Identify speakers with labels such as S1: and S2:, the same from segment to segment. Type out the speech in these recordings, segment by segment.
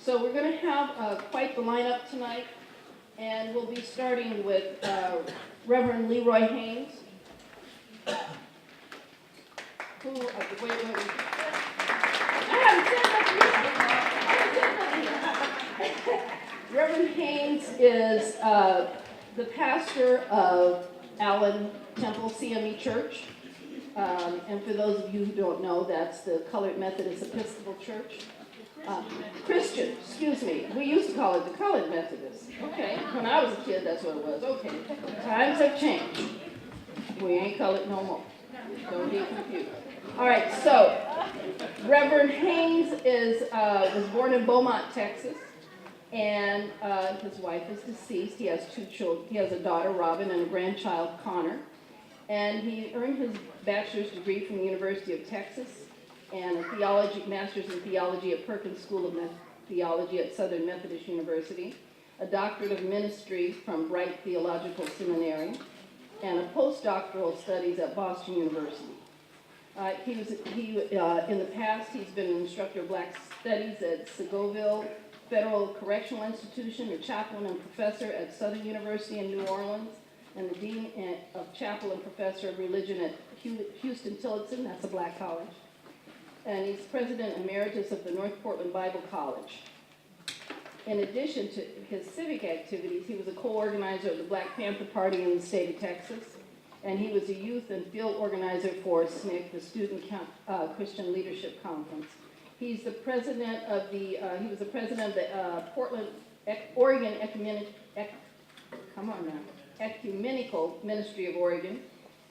S1: So we're going to have quite the lineup tonight, and we'll be starting with Reverend Leroy Haynes, who, I haven't said nothing. Reverend Haynes is the pastor of Allen Temple CME Church. And for those of you who don't know, that's the Colored Methodist Episcopal Church. Christian, excuse me. We used to call it the Colored Methodist. Okay, when I was a kid, that's what it was. Okay, times have changed. We ain't colored no more. Don't be confused. All right, so Reverend Haynes was born in Beaumont, Texas, and his wife is deceased. He has 2 children. He has a daughter, Robin, and a grandchild, Connor. And he earned his bachelor's degree from the University of Texas and a master's in theology at Perkins School of Theology at Southern Methodist University, a doctorate of ministry from Bright Theological Seminary, and a postdoctoral studies at Boston University. In the past, he's been an instructor of Black Studies at Segoville Federal Correctional Institution, a chaplain and professor at Southern University in New Orleans, and the Dean of Chapel and Professor of Religion at Houston-Tillotson, that's a Black college. And he's President Emeritus of the North Portland Bible College. In addition to his civic activities, he was a co-organizer of the Black Panther Party in the state of Texas, and he was a youth and field organizer for SNCC, the Student Christian Leadership Conference. He's the president of the, he was the president of the Oregon Ecumenical Ministry of Oregon,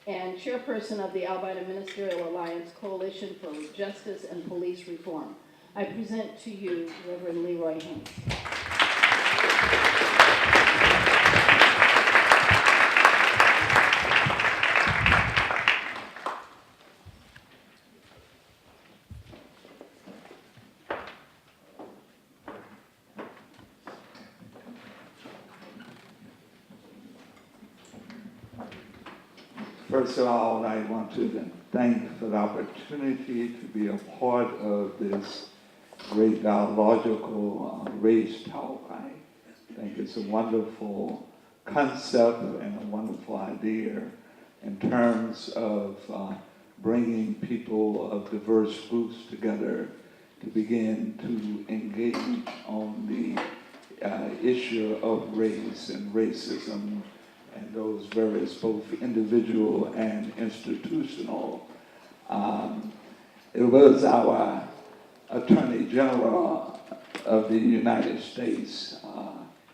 S1: and chairperson of the Albina Ministerial Alliance Coalition for Justice and Police Reform. I present to you Reverend Leroy Haynes.
S2: First of all, I want to thank for the opportunity to be a part of this great dialogical race talk. I think it's a wonderful concept and a wonderful idea in terms of bringing people of diverse groups together to begin to engage on the issue of race and racism, and those various both individual and institutional. It was our Attorney General of the United States,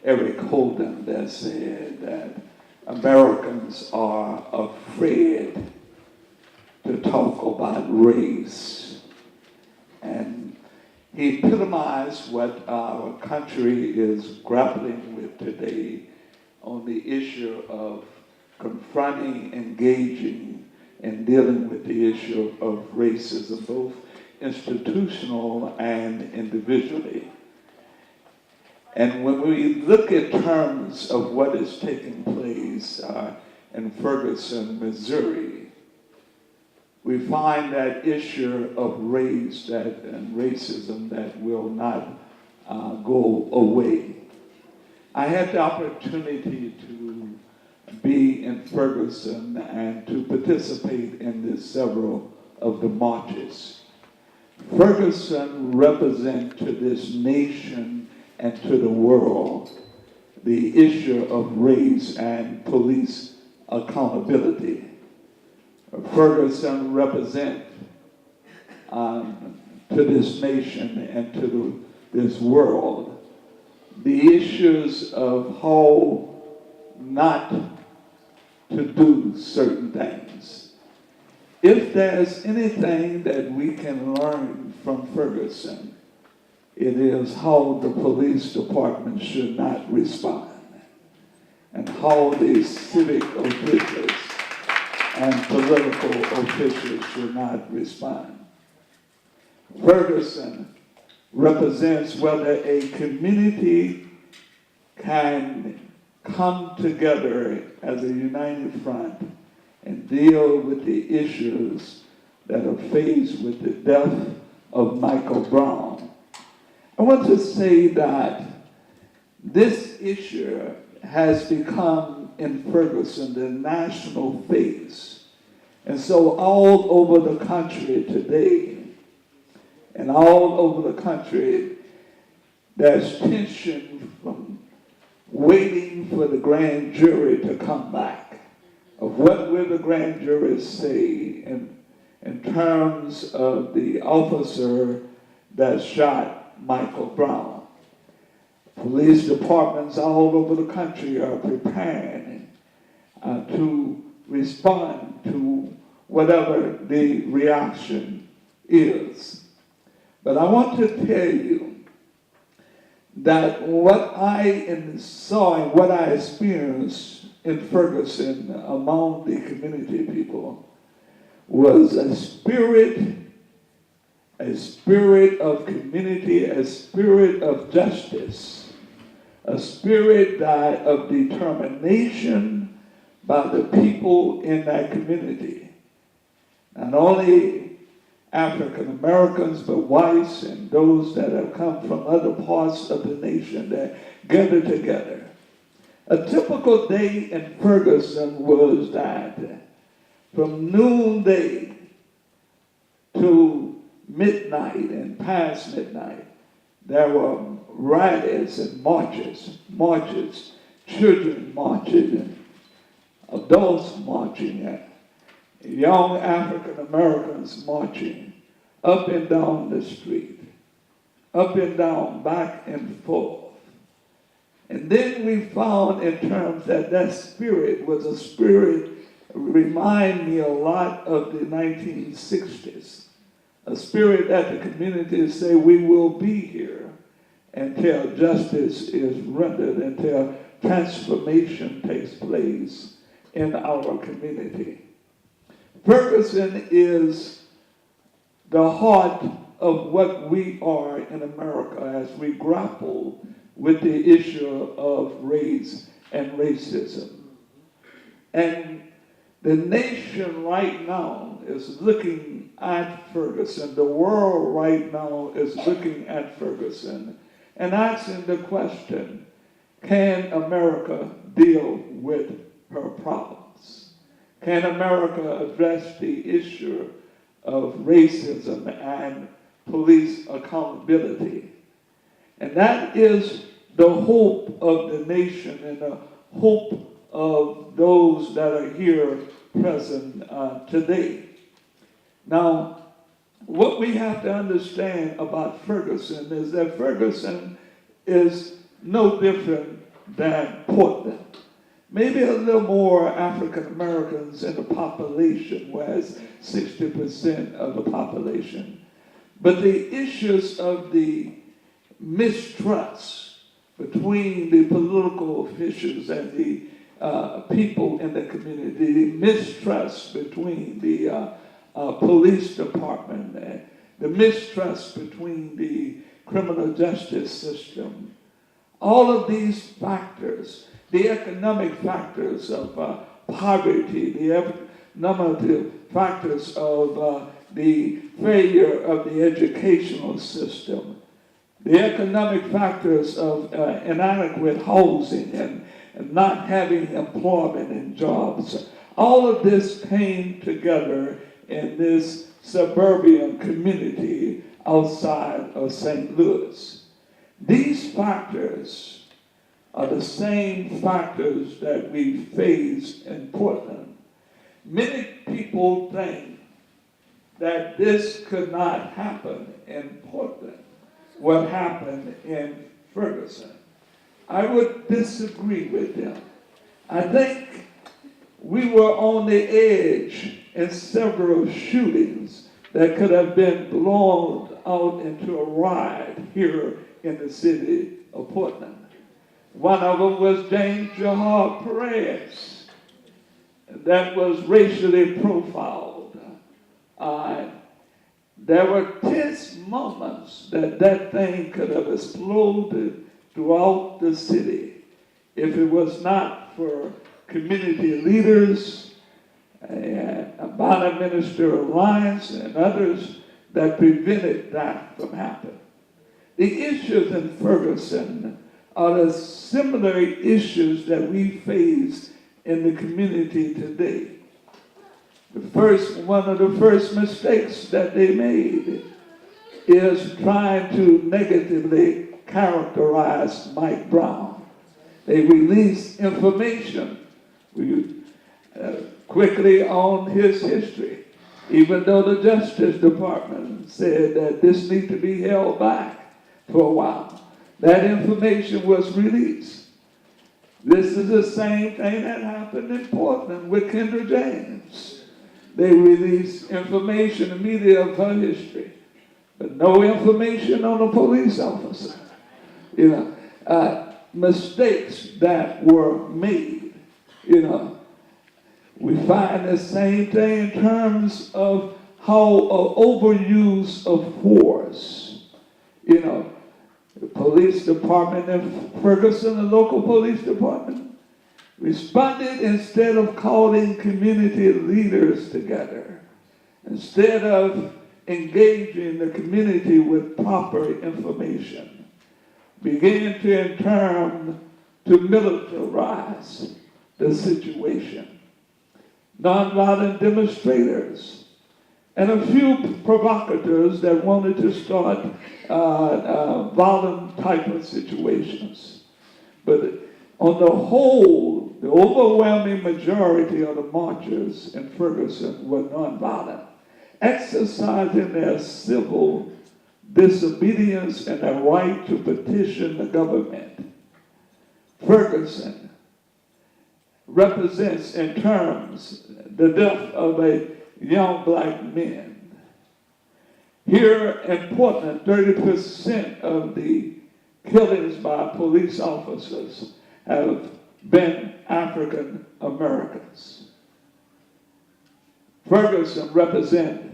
S2: Eric Holden, that said that Americans are afraid to talk about race. And he epitomized what our country is grappling with today on the issue of confronting, engaging, and dealing with the issue of racism, both institutional and individually. And when we look at terms of what is taking place in Ferguson, Missouri, we find that issue of race and racism that will not go away. I had the opportunity to be in Ferguson and to participate in several of the marches. Ferguson represents to this nation and to the world the issue of race and police accountability. Ferguson represents to this nation and to this world the issues of how not to do certain things. If there's anything that we can learn from Ferguson, it is how the police department should not respond, and how the civic officials and political officials should not respond. Ferguson represents whether a community can come together as a united front and deal with the issues that are faced with the death of Michael Brown, I want to say that this issue has become in Ferguson the national phase. And so all over the country today, and all over the country, there's tension from waiting for the grand jury to come back. Of what will the grand jury say in terms of the officer that shot Michael Brown. Police departments all over the country are preparing to respond to whatever the reaction is. But I want to tell you that what I saw and what I experienced in Ferguson among the community people was a spirit of community, a spirit of justice, a spirit of determination by the people in that community. Not only African Americans, but whites and those that have come from other parts of the nation that gather together. A typical day in Ferguson was that from noonday to midnight and past midnight, there were rallies and marches, children marching, and adults marching, and young African Americans marching up and down the street, up and down, back and forth. And then we found in terms that spirit was a spirit, remind me a lot of the 1960s. A spirit that the community say we will be here until justice is rendered, until transformation takes place in our community. Ferguson is the heart of what we are in America as we grapple with the issue of race and racism. And the nation right now is looking at Ferguson. The world right now is looking at Ferguson and asking the question, can America deal with her problems? Can America address the issue of racism and police accountability? And that is the hope of the nation and the hope of those that are here present today. Now, what we have to understand about Ferguson is that Ferguson is no different than Portland. Maybe a little more African Americans in the population, whereas 60% of the population. But the issues of the mistrust between the political officials and the people in the community, the mistrust between the police department, the mistrust between the criminal justice system, all of these factors, the economic factors of poverty, the economic factors of the failure of the educational system, the economic factors of inadequate housing and not having employment and jobs. All of this came together in this suburban community outside of St. Louis. These factors are the same factors that we face in Portland. Many people think that this could not happen in Portland, what happened in Ferguson. I would disagree with them. I think we were on the edge in several shootings that could have been blown out into a riot here in the city of Portland. One of them was James Jahar Perez that was racially profiled. There were tense moments that thing could have exploded throughout the city if it was not for community leaders and Bonner Minister Alliance and others that prevented that from happening. The issues in Ferguson are the similar issues that we face in the community today. One of the first mistakes that they made is trying to negatively characterize Mike Brown. They released information quickly on his history, even though the Justice Department said that this needs to be held back for a while. That information was released. This is the same thing that happened in Portland with Kendra James. They released information immediately of her history, but no information on a police officer. Mistakes that were made. We find the same thing in terms of how overuse of force. The police department in Ferguson, the local police department, responded instead of calling community leaders together, instead of engaging the community with proper information, began to militarize the situation. Nonviolent demonstrators and a few provocateurs that wanted to start violent type of situations. But on the whole, the overwhelming majority of the marchers in Ferguson were nonviolent, exercising their civil disobedience and their right to petition the government. Ferguson represents in terms the death of a young black man. Here in Portland, 30% of the killings by police officers have been African Americans. Ferguson represents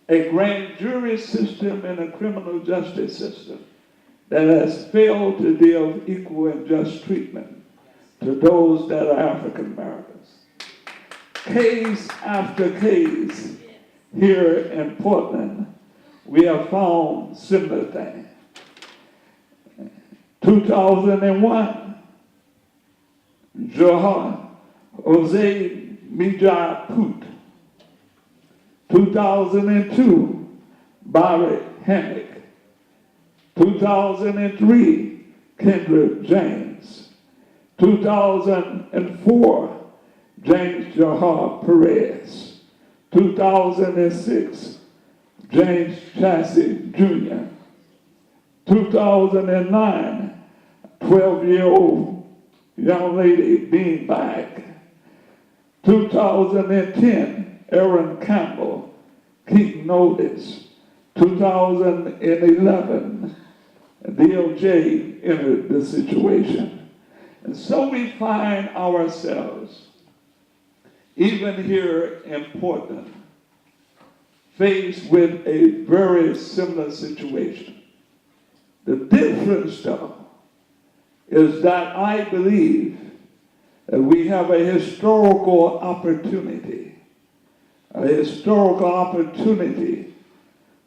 S2: a grand jury system and a criminal justice system that has failed to give equal and just treatment to those that are African Americans. Case after case here in Portland, we have found similar things. 2001, Jose Mijai Poot. 2002, Barrett Hammock. 2003, Kendra James. 2004, James Jahar Perez. 2006, James Chassie Jr. 2009, 12-year-old young lady Beanbag. 2010, Aaron Campbell, Keaton Notice. 2011, DOJ entered the situation. And so we find ourselves, even here in Portland, faced with a very similar situation. The difference, though, is that I believe that we have a historical opportunity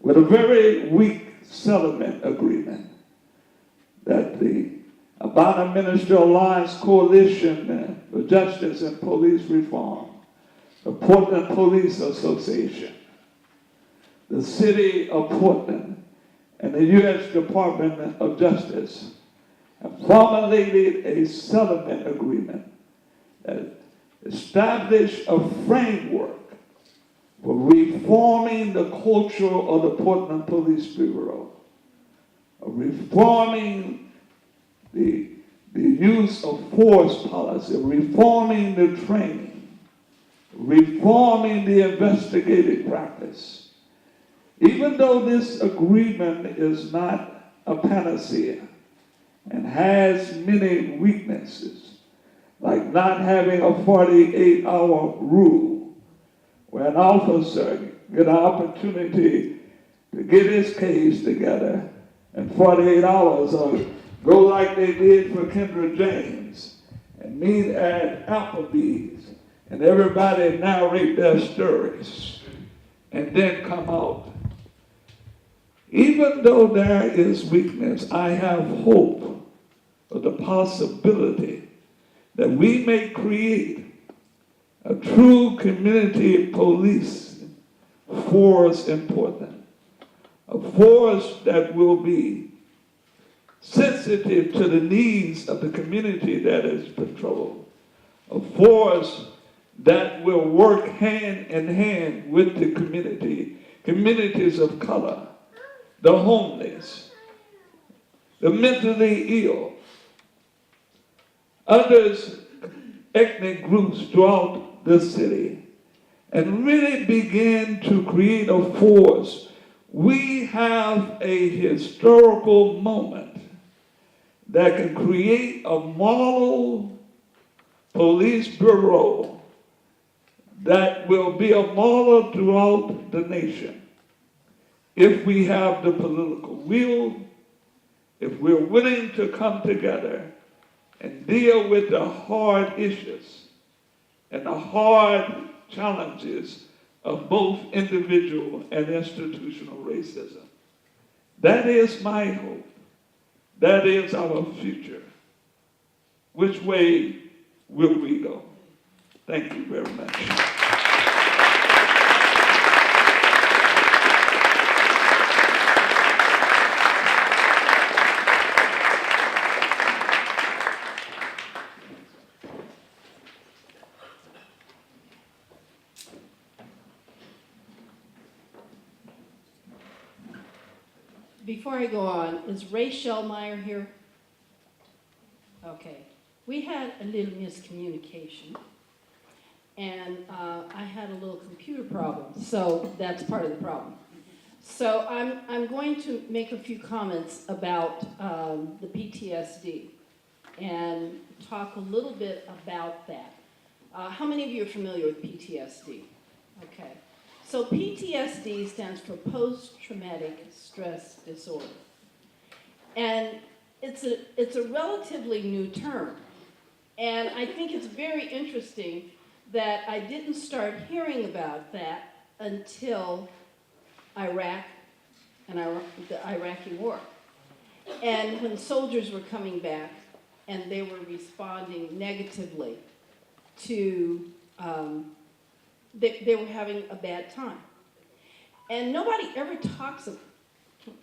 S2: with a very weak settlement agreement that the Obama Ministerial Alliance Coalition for Justice and Police Reform, the Portland Police Association, the City of Portland, and the U.S. Department of Justice have formulated a settlement agreement that established a framework for reforming the culture of the Portland Police Bureau, reforming the use of force policy, reforming the training, reforming the investigative practice. Even though this agreement is not a panacea and has many weaknesses, like not having a 48-hour rule, where an officer get an opportunity to get his case together in 48 hours, or go like they did for Kendra James and meet at Applebee's and everybody narrate their stories and then come out. Even though there is weakness, I have hope of the possibility that we may create a true community police force important, a force that will be sensitive to the needs of the community that is patrolled, a force that will work hand in hand with the community, communities of color, the homeless, the mentally ill, others, ethnic groups throughout the city, and really begin to create a force. We have a historical moment that can create a model police bureau that will be a model throughout the nation. If we have the political will, if we're willing to come together and deal with the hard issues and the hard challenges of both individual and institutional racism. That is my hope. That is our future. Which way will we go? Thank you very much.
S1: Before I go on, is Ray Shellmeyer here? Okay. We had a little miscommunication, and I had a little computer problem, so that's part of the problem. So I'm going to make a few comments about the PTSD and talk a little bit about that. How many of you are familiar with PTSD? Okay. So PTSD stands for post-traumatic stress disorder. And it's a relatively new term. And I think it's very interesting that I didn't start hearing about that until Iraq and the Iraqi war. And when soldiers were coming back and they were responding negatively to they were having a bad time. And nobody ever talks about,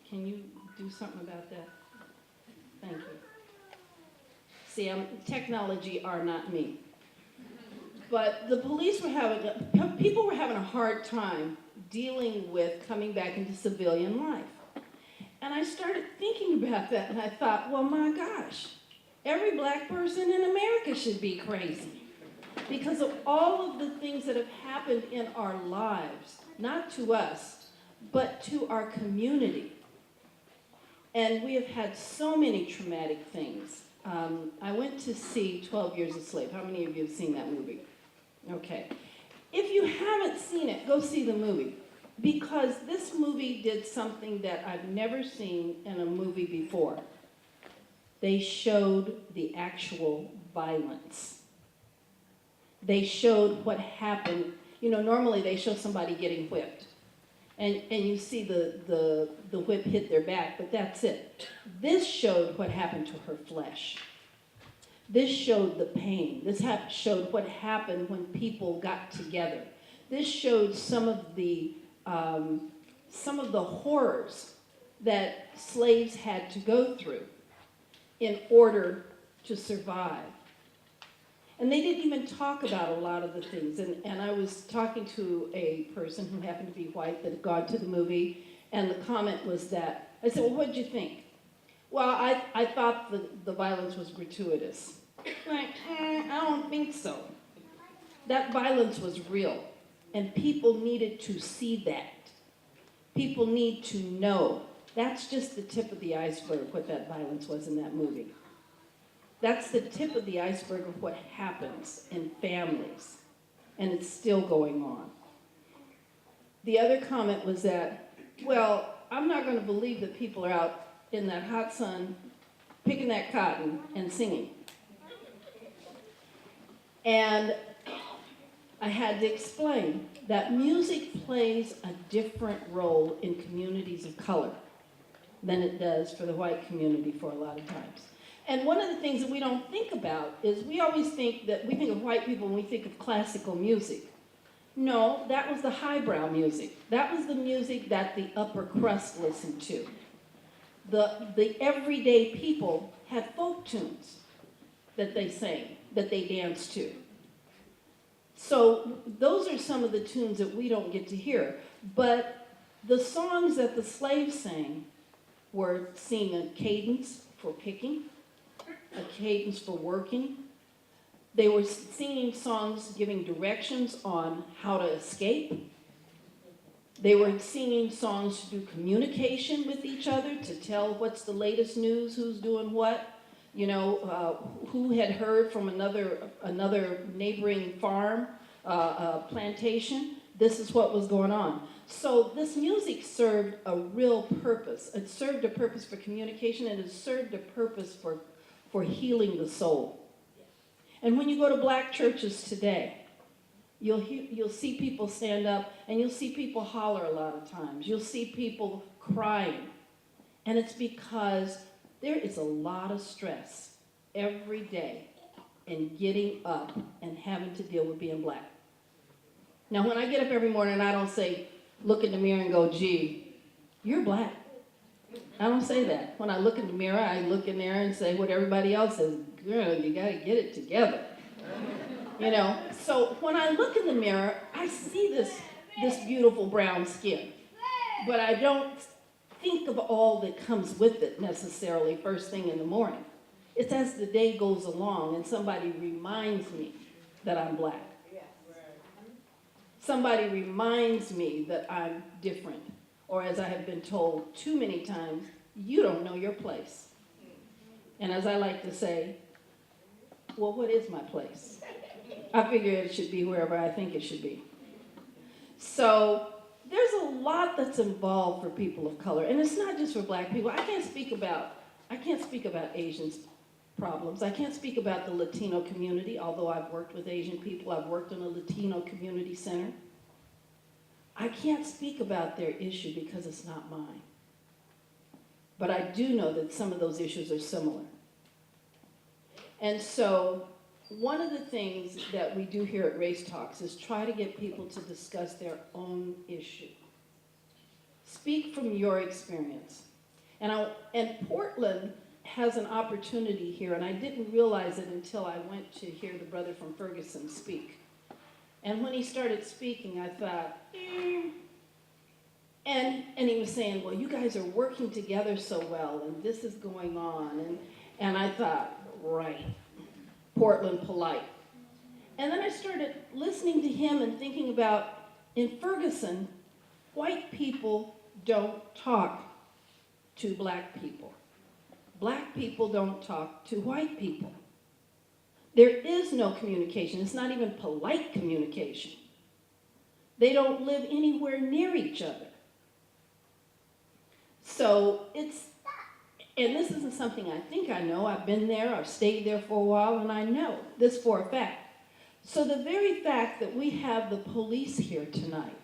S1: can you do something about that? Thank you. See, technology are not me. But the police were people were having a hard time dealing with coming back into civilian life. And I started thinking about that and I thought, well, my gosh, every black person in America should be crazy. Because of all of the things that have happened in our lives, not to us, but to our community. And we have had so many traumatic things. I went to see 12 Years a Slave. How many of you have seen that movie? Okay. If you haven't seen it, go see the movie. Because this movie did something that I've never seen in a movie before. They showed the actual violence. They showed what happened. You know, normally they show somebody getting whipped. And you see the whip hit their back, but that's it. This showed what happened to her flesh. This showed the pain. This showed what happened when people got together. This showed some of the horrors that slaves had to go through in order to survive. And they didn't even talk about a lot of the things. And I was talking to a person who happened to be white that had gone to the movie, and the comment was that, I said, well, what did you think? Well, I thought the violence was gratuitous. Like, I don't think so. That violence was real, and people needed to see that. People need to know. That's just the tip of the iceberg, what that violence was in that movie. That's the tip of the iceberg of what happens in families, and it's still going on. The other comment was that, well, I'm not going to believe that people are out in that hot sun picking that cotton and singing. And I had to explain that music plays a different role in communities of color. than it does for the white community for a lot of times. And one of the things that we don't think about is we always think that we think of white people when we think of classical music. No, that was the highbrow music. That was the music that the upper crust listened to. The everyday people had folk tunes that they sang, that they danced to. So those are some of the tunes that we don't get to hear. But the songs that the slaves sang were singing a cadence for picking, a cadence for working. They were singing songs giving directions on how to escape. They were singing songs to do communication with each other, to tell what's the latest news, who's doing what, you know, who had heard from another neighboring farm, plantation. This is what was going on. So this music served a real purpose. It served a purpose for communication, and it served a purpose for healing the soul. And when you go to black churches today, you'll see people stand up, and you'll see people holler a lot of times. You'll see people crying. And it's because there is a lot of stress every day in getting up and having to deal with being black. Now, when I get up every morning, I don't say, look in the mirror and go, gee, you're black. I don't say that. When I look in the mirror, I look in there and say what everybody else says, girl, you got to get it together. You know, so when I look in the mirror, I see this beautiful brown skin. But I don't think of all that comes with it necessarily first thing in the morning. It's as the day goes along and somebody reminds me that I'm black. Somebody reminds me that I'm different. Or as I have been told too many times, you don't know your place. And as I like to say, well, what is my place? I figure it should be wherever I think it should be. So there's a lot that's involved for people of color. And it's not just for black people. I can't speak about Asians' problems. I can't speak about the Latino community, although I've worked with Asian people. I've worked in a Latino community center. I can't speak about their issue because it's not mine. But I do know that some of those issues are similar. And so one of the things that we do here at Race Talks is try to get people to discuss their own issue. Speak from your experience. And Portland has an opportunity here, and I didn't realize it until I went to hear the brother from Ferguson speak. And when he started speaking, I thought, And he was saying, well, you guys are working together so well, and this is going on. And I thought, right, Portland polite. And then I started listening to him and thinking about, in Ferguson, white people don't talk to black people. Black people don't talk to white people. There is no communication. It's not even polite communication. They don't live anywhere near each other. So and this isn't something I think I know. I've been there, I've stayed there for a while, and I know this for a fact. So the very fact that we have the police here tonight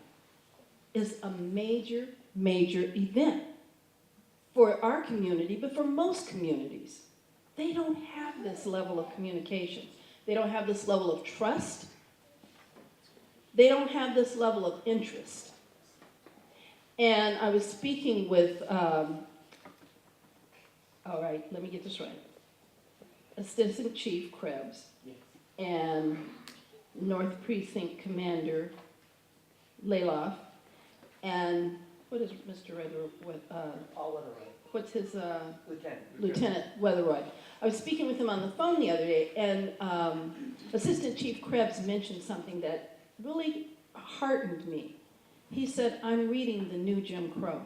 S1: is a major, major event for our community, but for most communities. They don't have this level of communication. They don't have this level of trust. They don't have this level of interest. And I was speaking with, all right, let me get this right. Assistant Chief Krebs and North Precinct Commander Layloff, and what is Mr. what's his, Lieutenant Weatherroyd. I was speaking with him on the phone the other day, and Assistant Chief Krebs mentioned something that really heartened me. He said, I'm reading the new Jim Crow.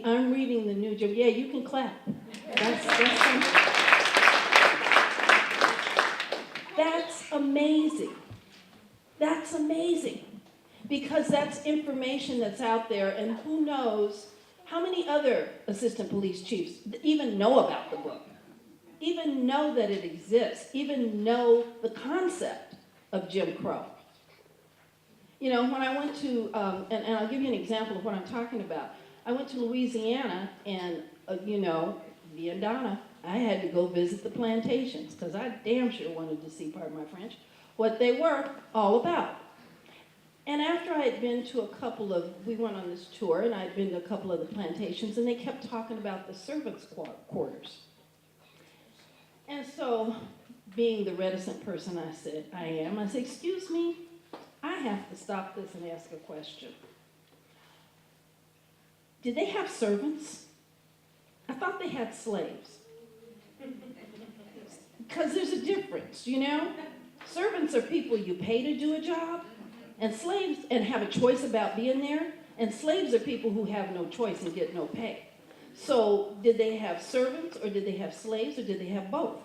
S1: I'm reading the new Jim. Yeah, you can clap. That's amazing. That's amazing. Because that's information that's out there, and who knows how many other assistant police chiefs even know about the book, even know that it exists, even know the concept of Jim Crow. You know, when I went to, and I'll give you an example of what I'm talking about. I went to Louisiana, and you know, being Donna, I had to go visit the plantations, because I damn sure wanted to see, pardon my French, what they were all about. And after I had been to we went on this tour, and I had been to a couple of the plantations, and they kept talking about the servants' quarters. And so, being the reticent person I said, I said, excuse me, I have to stop this and ask a question. Did they have servants? I thought they had slaves. Because there's a difference, you know? Servants are people you pay to do a job, and slaves, and have a choice about being there, and slaves are people who have no choice and get no pay. So, did they have servants, or did they have slaves, or did they have both?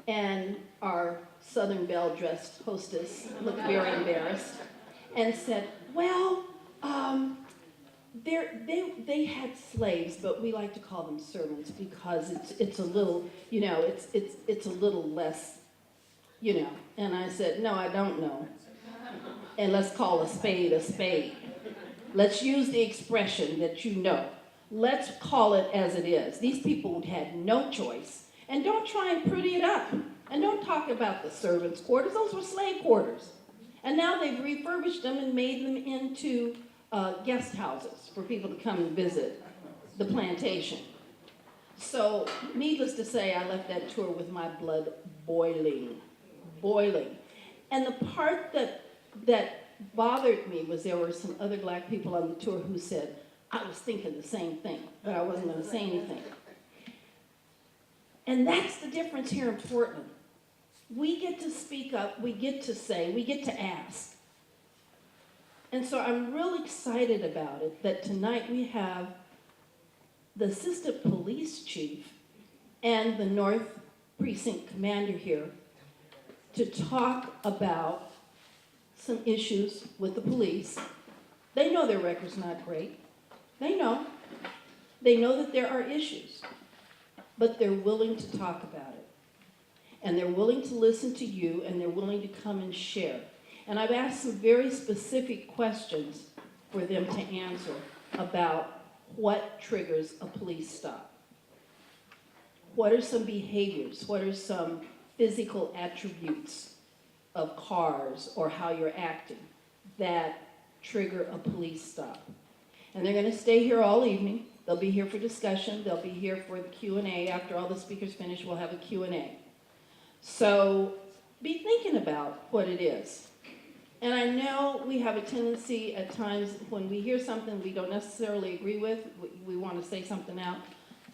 S1: And our Southern Belle-dressed hostess looked very embarrassed and said, well, they had slaves, but we like to call them servants because it's a little, you know, it's a little less, you know. And I said, no, I don't know. And let's call a spade a spade. Let's use the expression that you know. Let's call it as it is. These people had no choice. And don't try and pretty it up. And don't talk about the servants' quarters. Those were slave quarters. And now they've refurbished them and made them into guest houses for people to come and visit the plantation. So, needless to say, I left that tour with my blood boiling. And the part that bothered me was there were some other black people on the tour who said, I was thinking the same thing, but I wasn't going to say anything. And that's the difference here in Portland. We get to speak up, we get to say, we get to ask. And so I'm real excited about it that tonight we have the assistant police chief and the North Precinct commander here to talk about some issues with the police. They know their record's not great. They know. They know that there are issues, but they're willing to talk about it. And they're willing to listen to you, and they're willing to come and share. And I've asked some very specific questions for them to answer about what triggers a police stop. What are some behaviors? What are some physical attributes of cars or how you're acting that trigger a police stop? And they're going to stay here all evening. They'll be here for discussion. They'll be here for the Q&A. After all the speakers finish, we'll have a Q&A. So be thinking about what it is. And I know we have a tendency at times when we hear something we don't necessarily agree with, we want to say something out,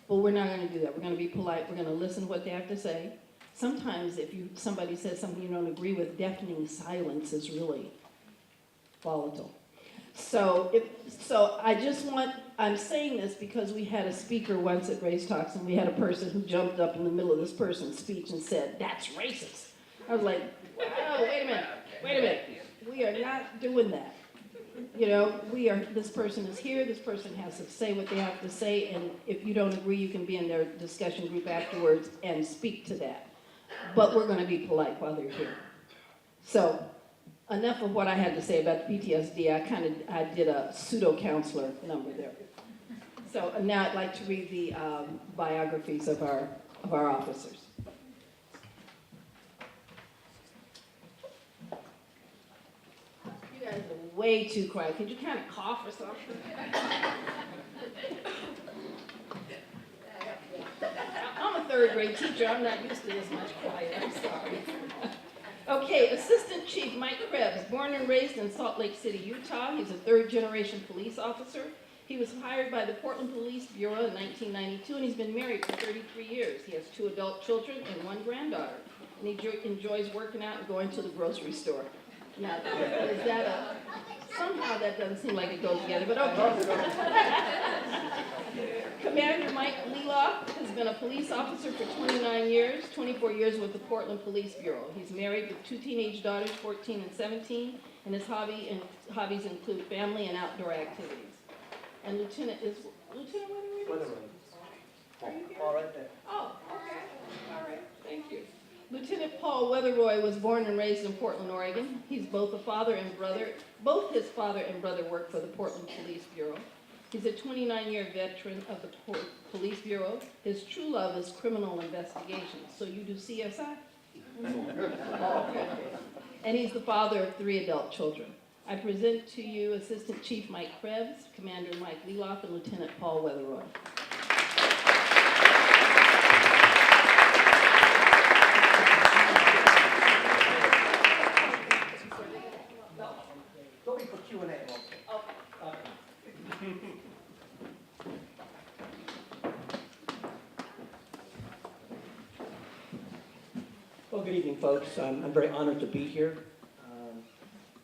S1: but we're not going to do that. We're going to be polite. We're going to listen to what they have to say. Sometimes if somebody says something you don't agree with, deafening silence is really volatile. So I'm saying this because we had a speaker once at Race Talks, and we had a person who jumped up in the middle of this person's speech and said, that's racist. I was like, whoa, wait a minute. We are not doing that. You know, this person is here, this person has to say what they have to say, and if you don't agree, you can be in their discussion group afterwards and speak to that. But we're going to be polite while they're here. So, enough of what I had to say about the PTSD. I did a pseudo-counselor number there. So now I'd like to read the biographies of our officers. You guys are way too quiet. Could you kind of cough or something? I'm a third grade teacher. I'm not used to this much quiet. I'm sorry. Okay, Assistant Chief Mike Krebs, born and raised in Salt Lake City, Utah. He's a third-generation police officer. He was hired by the Portland Police Bureau in 1992, and he's been married for 33 years. He has 2 adult children and 1 granddaughter, and he enjoys working out and going to the grocery store. Now, is that somehow that doesn't seem like it goes together, but okay. Commander Mike Leloff has been a police officer for 29 years, 24 years with the Portland Police Bureau. He's married with 2 teenage daughters, 14 and 17, and his hobbies include family and outdoor activities. And Lieutenant Weatherroy? Are you here?
S3: Paul right there.
S1: Oh, okay. All right. Thank you. Lieutenant Paul Weatherroy was born and raised in Portland, Oregon. He's both a father and brother. Both his father and brother work for the Portland Police Bureau. He's a 29-year veteran of the Police Bureau. His true love is criminal investigations. So you do CSI? Okay. And he's the father of 3 adult children. I present to you Assistant Chief Mike Krebs, Commander Mike Leloff, and Lieutenant Paul Weatheroy.
S3: Don't be for Q&A. Well, good evening, folks. I'm very honored to be here.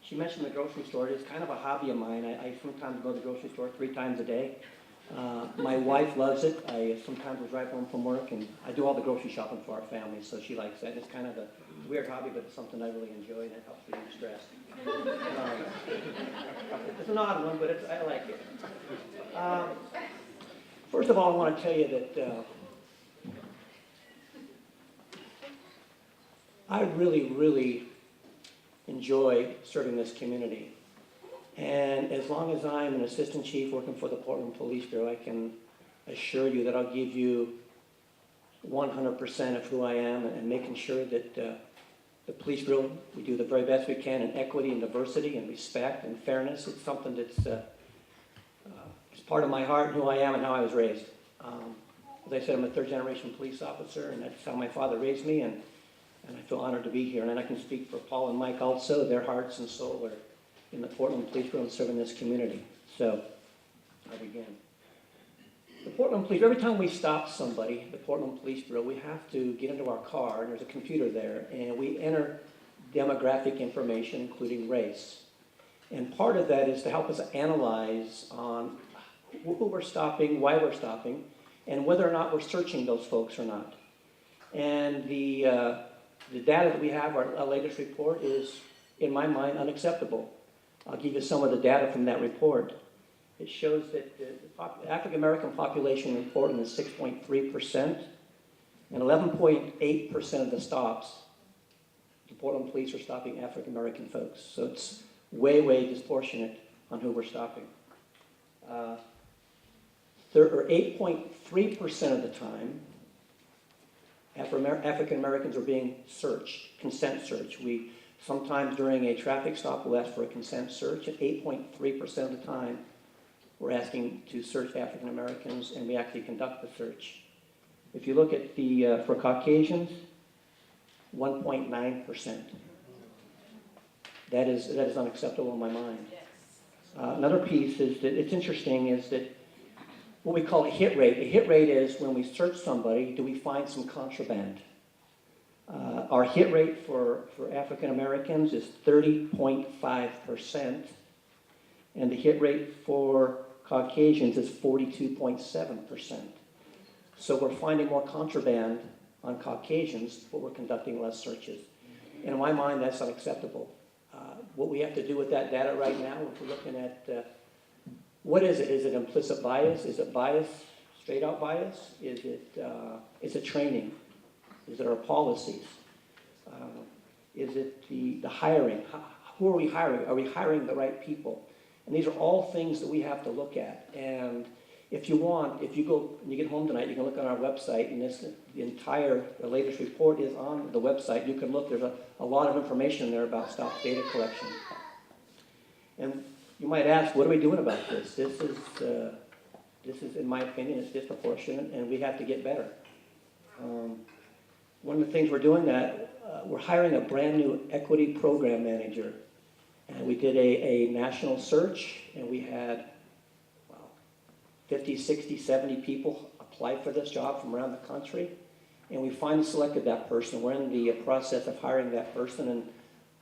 S3: She mentioned the grocery store. It's kind of a hobby of mine. I sometimes go to the grocery store 3 times a day. My wife loves it. I sometimes will drive home from work, and I do all the grocery shopping for our family, so she likes that. It's kind of a weird hobby, but it's something I really enjoy, and it helps relieve stress. It's an odd one, but I like it. First of all, I want to tell you that I really enjoy serving this community. And as long as I'm an assistant chief working for the Portland Police Bureau, I can assure you that I'll give you 100% of who I am and making sure that the Police Bureau, we do the very best we can in equity and diversity and respect and fairness. It's something that's it's part of my heart, who I am, and how I was raised. As I said, I'm a 3rd-generation police officer, and that's how my father raised me, and I feel honored to be here. And I can speak for Paul and Mike also. Their hearts and soul are in the Portland Police Bureau and serving this community. So, I'll begin. The Portland Police, every time we stop somebody, the Portland Police Bureau, we have to get into our car, and there's a computer there, and we enter demographic information, including race. And part of that is to help us analyze on who we're stopping, why we're stopping, and whether or not we're searching those folks or not. And the data that we have, our latest report, is, in my mind, unacceptable. I'll give you some of the data from that report. It shows that the African-American population in Portland is 6.3%, and 11.8% of the stops, the Portland police are stopping African-American folks. So it's way disproportionate on who we're stopping. 8.3% of the time, African-Americans are being searched, consent search. We sometimes during a traffic stop will ask for a consent search. At 8.3% of the time, we're asking to search African-Americans, and we actually conduct the search. If you look at the, for Caucasians, 1.9%. That is unacceptable in my mind. Another piece is that it's interesting is that what we call a hit rate. A hit rate is when we search somebody, do we find some contraband? Our hit rate for African Americans is 30.5%, and the hit rate for Caucasians is 42.7%. So we're finding more contraband on Caucasians, but we're conducting less searches. And in my mind, that's unacceptable. What we have to do with that data right now, if we're looking at what is it? Is it implicit bias? Is it bias, straight out bias? Is it training? Is it our policies? Is it the hiring? Who are we hiring? Are we hiring the right people? And these are all things that we have to look at. And if you want, if you go, when you get home tonight, you can look on our website, and the latest report is on the website. You can look, there's a lot of information there about stop data collection. And you might ask, what are we doing about this? This is, in my opinion, it's disproportionate, and we have to get better. One of the things we're doing we're hiring a brand new equity program manager. And we did a national search, and we had 50, 60, 70 people apply for this job from around the country. And we finally selected that person. We're in the process of hiring that person. And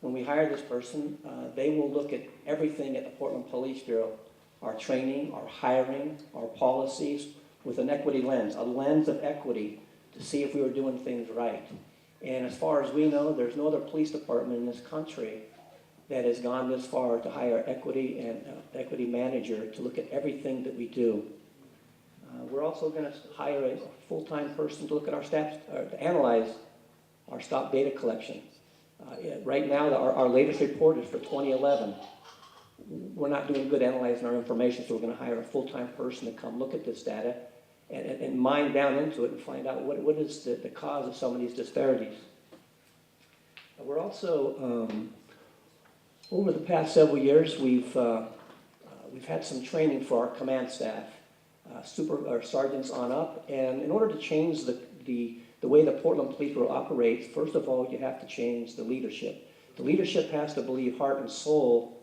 S3: when we hire this person, they will look at everything at the Portland Police Bureau, our training, our hiring, our policies, with an equity lens, a lens of equity to see if we were doing things right. And as far as we know, there's no other police department in this country that has gone this far to hire equity and equity manager to look at everything that we do. We're also going to hire a full-time person to look at our stats, to analyze our stop data collection. Right now, our latest report is for 2011. we're not doing good analyzing our information, so we're going to hire a full-time person to come look at this data and mine down into it and find out what is the cause of some of these disparities. We're also, over the past several years, we've had some training for our command staff, sergeants on up, and in order to change the way the Portland Police Bureau operates, first of all, you have to change the leadership. The leadership has to believe heart and soul,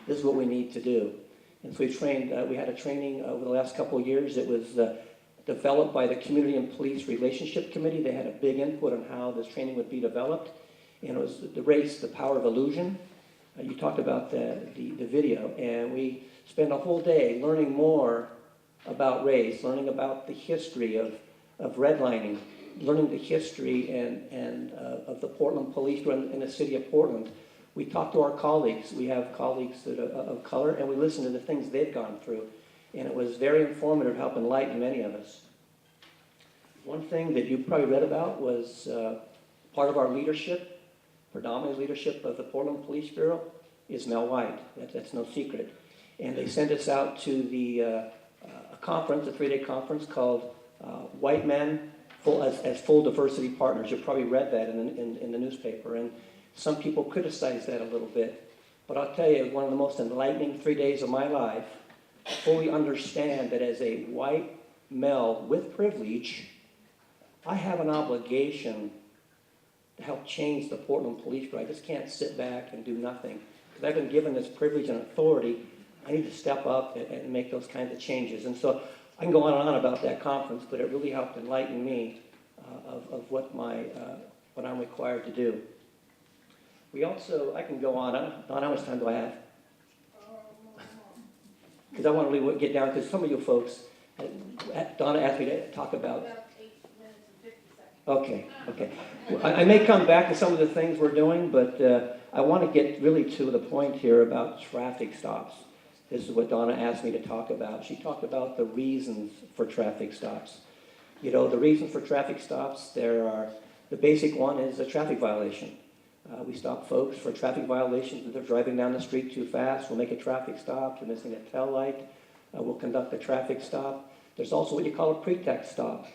S3: this is what we need to do. And so we had a training over the last couple of years. It was developed by the Community and Police Relationship Committee. They had a big input on how this training would be developed. And it was the power of illusion. You talked about the video, and we spent a whole day learning more about race, learning about the history of redlining, learning the history and of the Portland Police Bureau in the city of Portland. We talked to our colleagues. We have colleagues that are of color, and we listened to the things they've gone through. And it was very informative, helped enlighten many of us. One thing that you probably read about was part of our leadership, predominant leadership of the Portland Police Bureau, is Mel White. That's no secret. And they sent us out to a conference, a 3-day conference called White Men as Full Diversity Partners. You probably read that in the newspaper. And some people criticized that a little bit. But I'll tell you, one of the most enlightening 3 days of my life, I fully understand that as a white male with privilege, I have an obligation to help change the Portland Police Bureau. I just can't sit back and do nothing. Because I've been given this privilege and authority, I need to step up and make those kinds of changes. And so I can go on and on about that conference, but it really helped enlighten me of what I'm required to do. We also, I can go on. Don, how much time do I have? Because I want to really get down, because some of you folks, Donna asked me to talk about.
S1: About 8 minutes and 50 seconds.
S3: Okay. Well, I may come back to some of the things we're doing, but I want to get really to the point here about traffic stops. This is what Donna asked me to talk about. She talked about the reasons for traffic stops. You know, the reasons for traffic stops, the basic one is a traffic violation. We stop folks for traffic violations. If they're driving down the street too fast, we'll make a traffic stop. They're missing a tail light, we'll conduct a traffic stop. There's also what you call a pretext stop.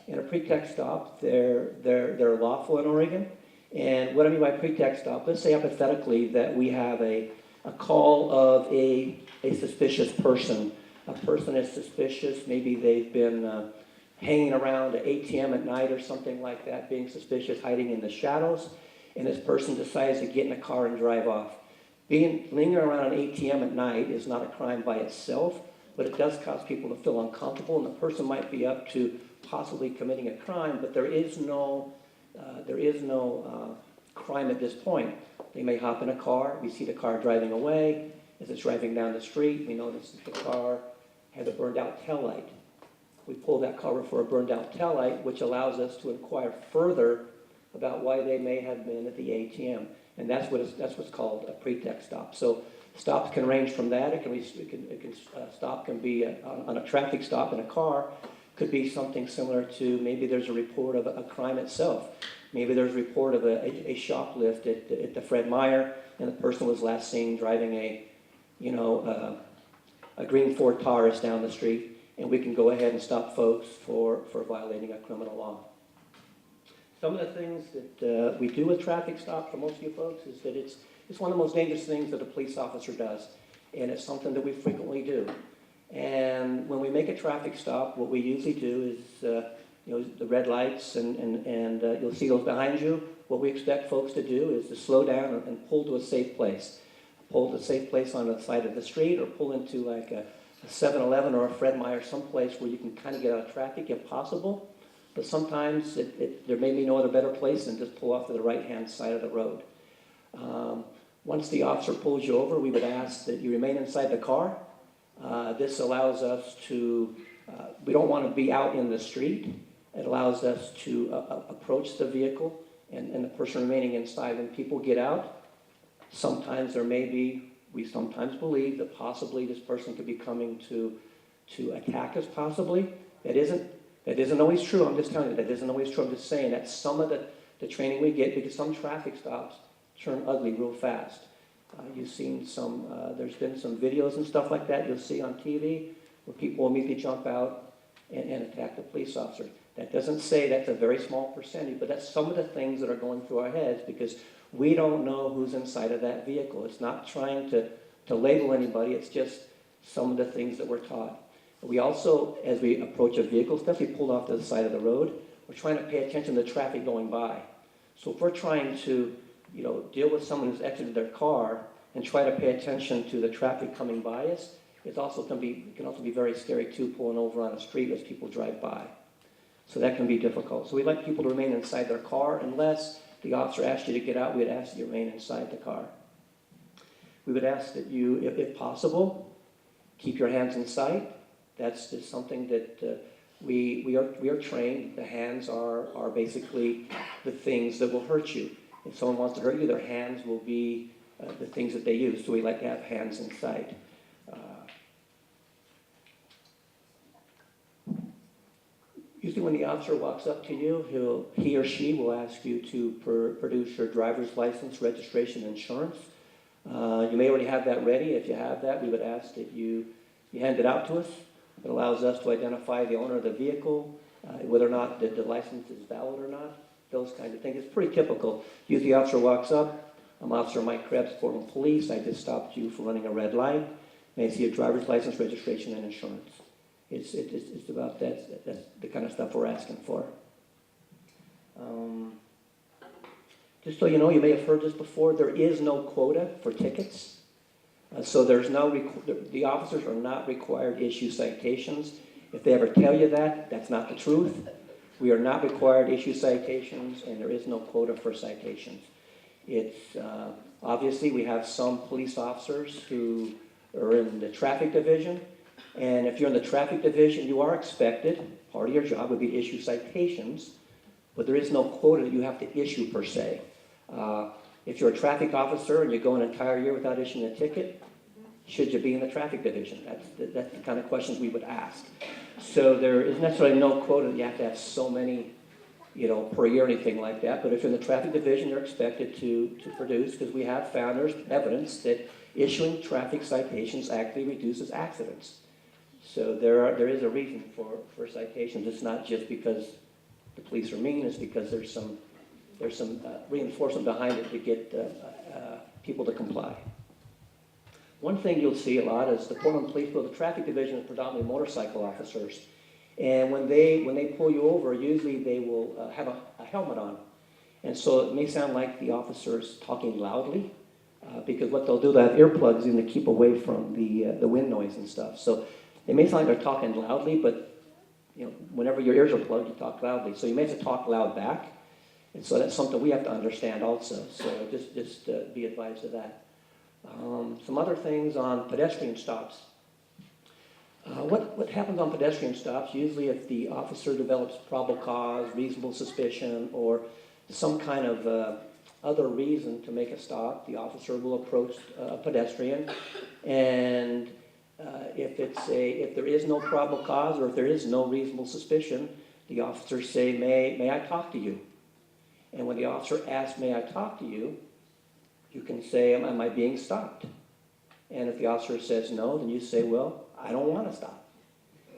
S3: In a pretext stop, they're lawful in Oregon. And what I mean by pretext stop, let's say hypothetically that we have a call of a suspicious person. A person is suspicious, maybe they've been hanging around an ATM at night or something like that, being suspicious, hiding in the shadows, and this person decides to get in a car and drive off. Lingering around an ATM at night is not a crime by itself, but it does cause people to feel uncomfortable, and the person might be up to possibly committing a crime, but there is no crime at this point. They may hop in a car, we see the car driving away. As it's driving down the street, we notice that the car has a burned out tail light. We pull that car over for a burned out tail light, which allows us to inquire further about why they may have been at the ATM. And that's what's called a pretext stop. So stops can range from that. Stop can be on a traffic stop in a car. Could be something similar to maybe there's a report of a crime itself. Maybe there's a report of a shoplift at the Fred Meyer, and the person was last seen driving a green Ford Taurus down the street, and we can go ahead and stop folks for violating a criminal law. Some of the things that we do with traffic stop for most of you folks is that it's one of the most dangerous things that a police officer does, and it's something that we frequently do. And when we make a traffic stop, what we usually do is, the red lights, and you'll see those behind you. What we expect folks to do is to slow down and pull to a safe place. Pull to a safe place on the side of the street, or pull into like a 7-Eleven or a Fred Meyer, someplace where you can kind of get out of traffic if possible. But sometimes there may be no other better place than just pull off to the right-hand side of the road. Once the officer pulls you over, we would ask that you remain inside the car. This allows us to, we don't want to be out in the street. It allows us to approach the vehicle and the person remaining inside. When people get out, sometimes we sometimes believe that possibly this person could be coming to attack us possibly. That isn't always true. I'm just telling you that isn't always true. I'm just saying that's some of the training we get, because some traffic stops turn ugly real fast. You've seen some, there's been some videos and stuff like that you'll see on TV where people will immediately jump out and attack the police officer. That doesn't say that's a very small percentage, but that's some of the things that are going through our heads because we don't know who's inside of that vehicle. It's not trying to label anybody, it's just some of the things that we're taught. We also, as we approach a vehicle, especially pulled off to the side of the road, we're trying to pay attention to the traffic going by. So if we're trying to, deal with someone who's exited their car and try to pay attention to the traffic coming by us, it can also be very scary too, pulling over on a street as people drive by. So that can be difficult. So we'd like people to remain inside their car unless the officer asks you to get out, we'd ask you to remain inside the car. We would ask that you, if possible, keep your hands in sight. That's just something that we are trained. The hands are basically the things that will hurt you. If someone wants to hurt you, their hands will be the things that they use. So we like to have hands in sight. Usually when the officer walks up to you, he or she will ask you to produce your driver's license, registration, insurance. You may already have that ready. If you have that, we would ask that you hand it out to us. It allows us to identify the owner of the vehicle, whether or not the license is valid or not, those kinds of things. It's pretty typical. Usually the officer walks up, I'm Officer Mike Krebs, Portland Police. I just stopped you for running a red light. May I see your driver's license, registration, and insurance? It's about that's the kind of stuff we're asking for. Just so you know, you may have heard this before, there is no quota for tickets. So there's the officers are not required to issue citations. If they ever tell you that, that's not the truth. We are not required to issue citations, and there is no quota for citations. It's obviously we have some police officers who are in the traffic division, and if you're in the traffic division, you are expected, part of your job would be to issue citations, but there is no quota that you have to issue per se. If you're a traffic officer and you go an entire year without issuing a ticket, should you be in the traffic division? That's the kind of questions we would ask. So there is necessarily no quota that you have to have so many, per year or anything like that. But if you're in the traffic division, you're expected to produce, because we have found there's evidence that issuing traffic citations actually reduces accidents. So there is a reason for citations. It's not just because the police are mean. It's because there's some reinforcement behind it to get people to comply. One thing you'll see a lot is the Portland Police Bureau, the traffic division is predominantly motorcycle officers. And when they pull you over, usually they will have a helmet on. And so it may sound like the officer's talking loudly, because what they'll do, they'll have earplugs in to keep away from the wind noise and stuff. So it may sound like they're talking loudly, but whenever your ears are plugged, you talk loudly. So you may have to talk loud back. And so that's something we have to understand also. So just be advised of that. Some other things on pedestrian stops. What happens on pedestrian stops, usually if the officer develops probable cause, reasonable suspicion, or some kind of other reason to make a stop, the officer will approach a pedestrian, and if there is no probable cause or if there is no reasonable suspicion, the officer say, may I talk to you? And when the officer asks, may I talk to you, you can say, am I being stopped? And if the officer says no, then you say, well, I don't want to stop.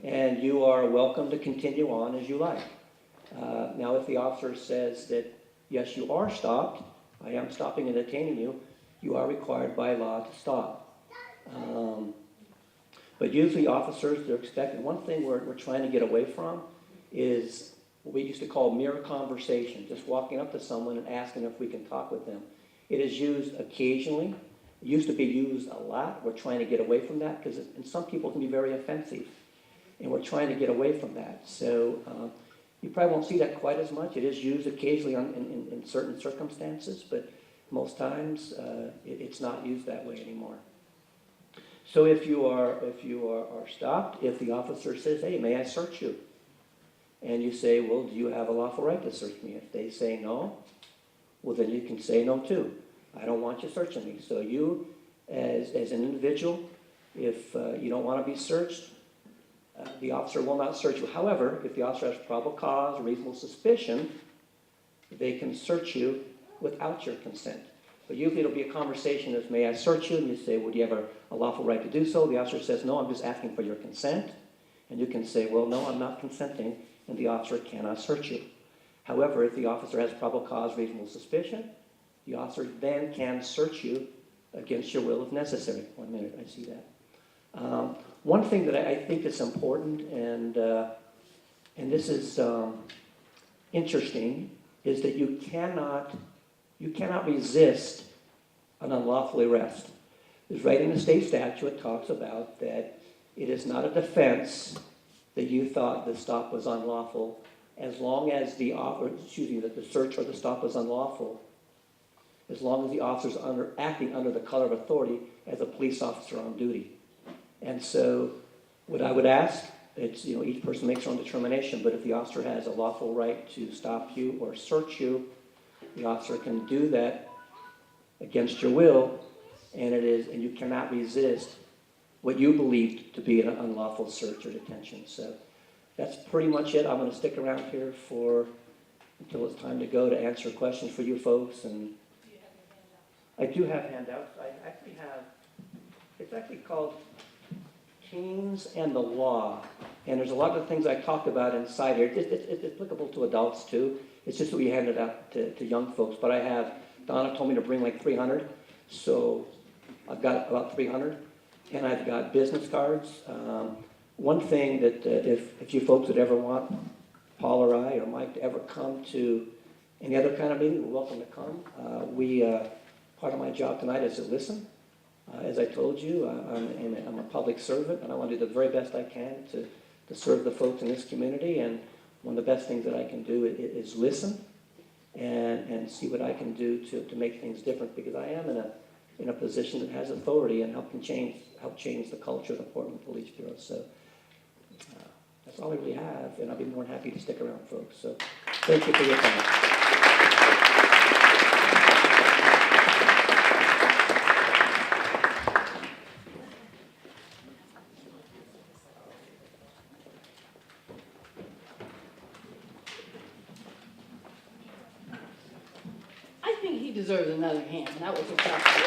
S3: And you are welcome to continue on as you like. Now, if the officer says that, yes, you are stopped, I am stopping and detaining you, you are required by law to stop. But usually officers, they're expected. One thing we're trying to get away from is what we used to call mere conversation, just walking up to someone and asking if we can talk with them. It is used occasionally. It used to be used a lot. We're trying to get away from that because some people can be very offensive, and we're trying to get away from that. So you probably won't see that quite as much. It is used occasionally in certain circumstances, but most times it's not used that way anymore. So if you are stopped, if the officer says, hey, may I search you? And you say, well, do you have a lawful right to search me? If they say no, well, then you can say no too. I don't want you searching me. So you, as an individual, if you don't want to be searched, the officer will not search you. However, if the officer has probable cause or reasonable suspicion, they can search you without your consent. But usually it'll be a conversation of, may I search you? And you say, well, do you have a lawful right to do so? The officer says, no, I'm just asking for your consent. And you can say, well, no, I'm not consenting, and the officer cannot search you. However, if the officer has probable cause, reasonable suspicion, the officer then can search you against your will if necessary. 1 minute, I see that. One thing that I think is important, and this is interesting, is that you cannot resist an unlawful arrest. It's right in the state statute. It talks about that it is not a defense that you thought the stop was unlawful, as long as that the search or the stop was unlawful, as long as the officer's acting under the color of authority as a police officer on duty. And so, what I would ask, it's, each person makes their own determination, but if the officer has a lawful right to stop you or search you, the officer can do that against your will, and you cannot resist what you believe to be an unlawful search or detention. So that's pretty much it. I'm going to stick around here until it's time to go to answer questions for you folks. And I do have handouts. I actually have, it's actually called Teens and the Law. And there's a lot of things I talked about inside here. It's applicable to adults too. It's just that we handed out to young folks. But Donna told me to bring like 300. So I've got about 300. And I've got business cards. One thing that if you folks would ever want Paul or I or Mike to ever come to any other kind of meeting, we're welcome to come. Part of my job tonight is to listen. As I told you, I'm a public servant, and I want to do the very best I can to serve the folks in this community. And one of the best things that I can do is listen and see what I can do to make things different, because I am in a position that has authority and help change the culture of the Portland Police Bureau. So that's all I really have, and I'll be more than happy to stick around, folks. So thank you for your time.
S1: I think he deserves another hand. That was a tough one.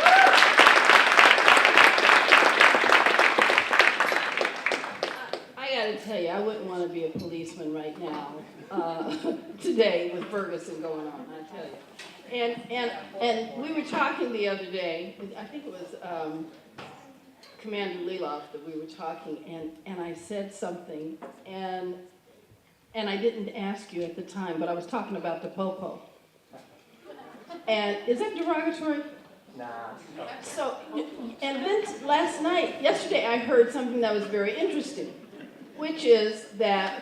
S1: I gotta tell you, I wouldn't want to be a policeman right now, today with Ferguson going on, I tell you. And we were talking the other day, I think it was Commander Leloff that we were talking, and I said something, and I didn't ask you at the time, but I was talking about the popo. And is that derogatory?
S3: Nah.
S1: So, and then yesterday I heard something that was very interesting, which is that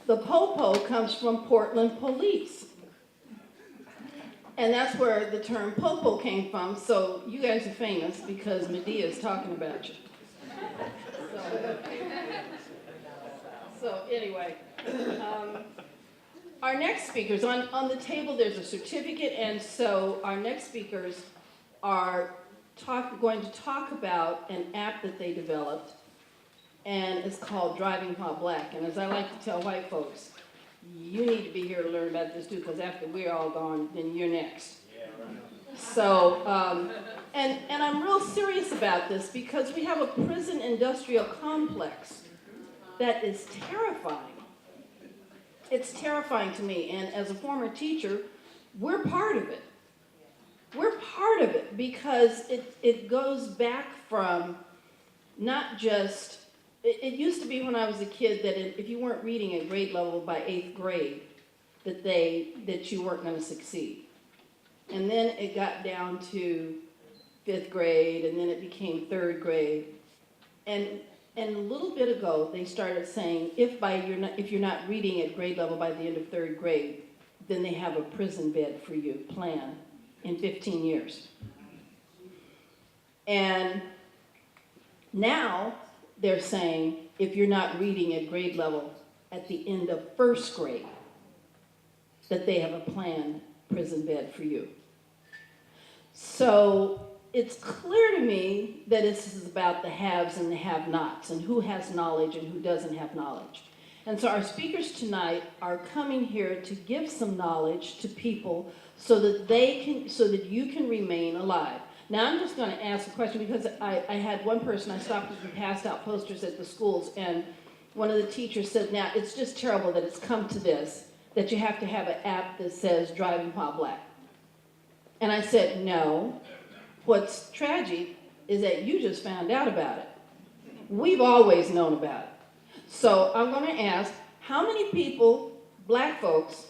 S1: the popo comes from Portland police. And that's where the term popo came from. So you guys are famous because Medea is talking about you. So anyway, our next speakers, on the table there's a certificate, and so our next speakers are going to talk about an app that they developed, and it's called Driving While Black. And as I like to tell white folks, you need to be here to learn about this too, because after we're all gone, then you're next. So, and I'm real serious about this because we have a prison industrial complex that is terrifying. It's terrifying to me, and as a former teacher, we're part of it. We're part of it because it goes back from not just, it used to be when I was a kid that if you weren't reading at grade level by 8th grade, that you weren't going to succeed. And then it got down to 5th grade, and then it became 3rd grade. And a little bit ago, they started saying, if you're not reading at grade level by the end of 3rd grade, then they have a prison bed for you planned in 15 years. And now they're saying, if you're not reading at grade level at the end of 1st grade, that they have a planned prison bed for you. So it's clear to me that this is about the haves and the have-nots, and who has knowledge and who doesn't have knowledge. And so our speakers tonight are coming here to give some knowledge to people so that you can remain alive. Now I'm just going to ask a question because I had one person, I stopped and passed out posters at the schools, and one of the teachers said, now it's just terrible that it's come to this, that you have to have an app that says driving while black. And I said, no, what's tragic is that you just found out about it. We've always known about it. So I'm going to ask, how many people, black folks,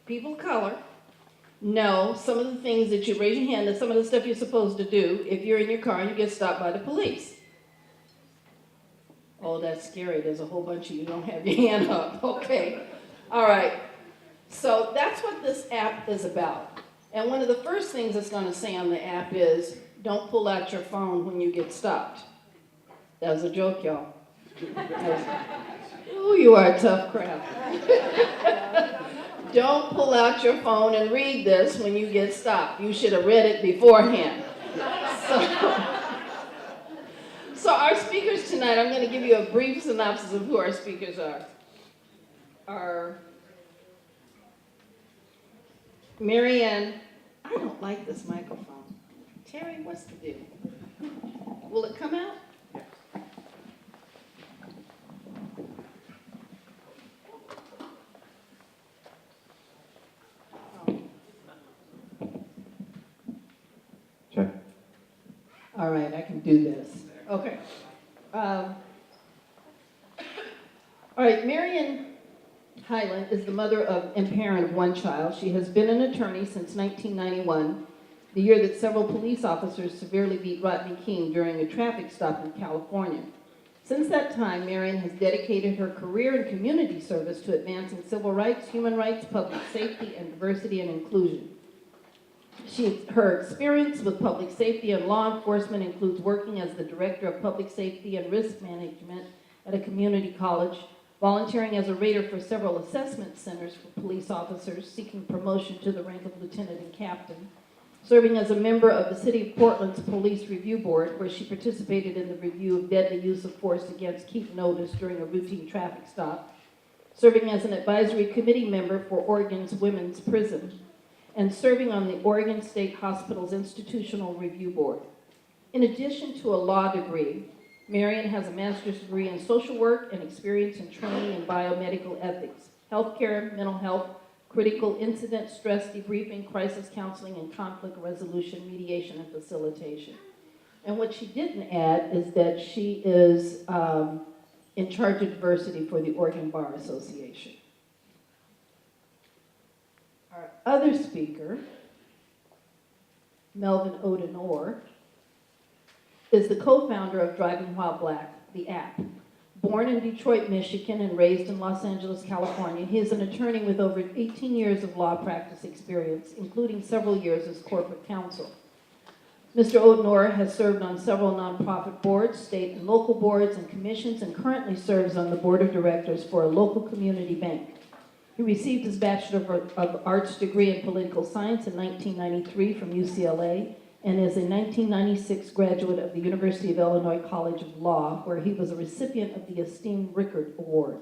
S1: people of color, know some of the things that you raise your hand, that some of the stuff you're supposed to do if you're in your car and you get stopped by the police? Oh, that's scary. There's a whole bunch of you don't have your hand up. Okay. All right. So that's what this app is about. And one of the first things it's going to say on the app is, don't pull out your phone when you get stopped. That was a joke, y'all. Ooh, you are a tough crowd. Don't pull out your phone and read this when you get stopped. You should have read it beforehand. So our speakers tonight, I'm going to give you a brief synopsis of who our speakers are. Marianne, I don't like this microphone. Terry, what's the deal? Will it come out?
S2: Check.
S1: All right, I can do this. Okay. All right, Marianne Highland is the mother of and parent of one child. She has been an attorney since 1991, the year that several police officers severely beat Rodney King during a traffic stop in California. Since that time, Marianne has dedicated her career in community service to advancing civil rights, human rights, public safety, and diversity and inclusion. Her experience with public safety and law enforcement includes working as the Director of Public Safety and Risk Management at a community college, volunteering as a rater for several assessment centers for police officers seeking promotion to the rank of lieutenant and captain, serving as a member of the City of Portland's Police Review Board, where she participated in the review of deadly use of force against Keep Notice during a routine traffic stop, serving as an advisory committee member for Oregon's Women's Prison, and serving on the Oregon State Hospital's Institutional Review Board. In addition to a law degree, Marianne has a master's degree in social work and experience in training in biomedical ethics, healthcare, mental health, critical incident stress debriefing, crisis counseling, and conflict resolution, mediation, and facilitation. And what she didn't add is that she is in charge of diversity for the Oregon Bar Association. Our other speaker, Melvin Odenor, is the co-founder of Driving While Black, the app. Born in Detroit, Michigan, and raised in Los Angeles, California, he is an attorney with over 18 years of law practice experience, including several years as corporate counsel. Mr. Odenor has served on several nonprofit boards, state and local boards and commissions, and currently serves on the board of directors for a local community bank. He received his Bachelor of Arts degree in political science in 1993 from UCLA, and is a 1996 graduate of the University of Illinois College of Law, where he was a recipient of the esteemed Rickard Award.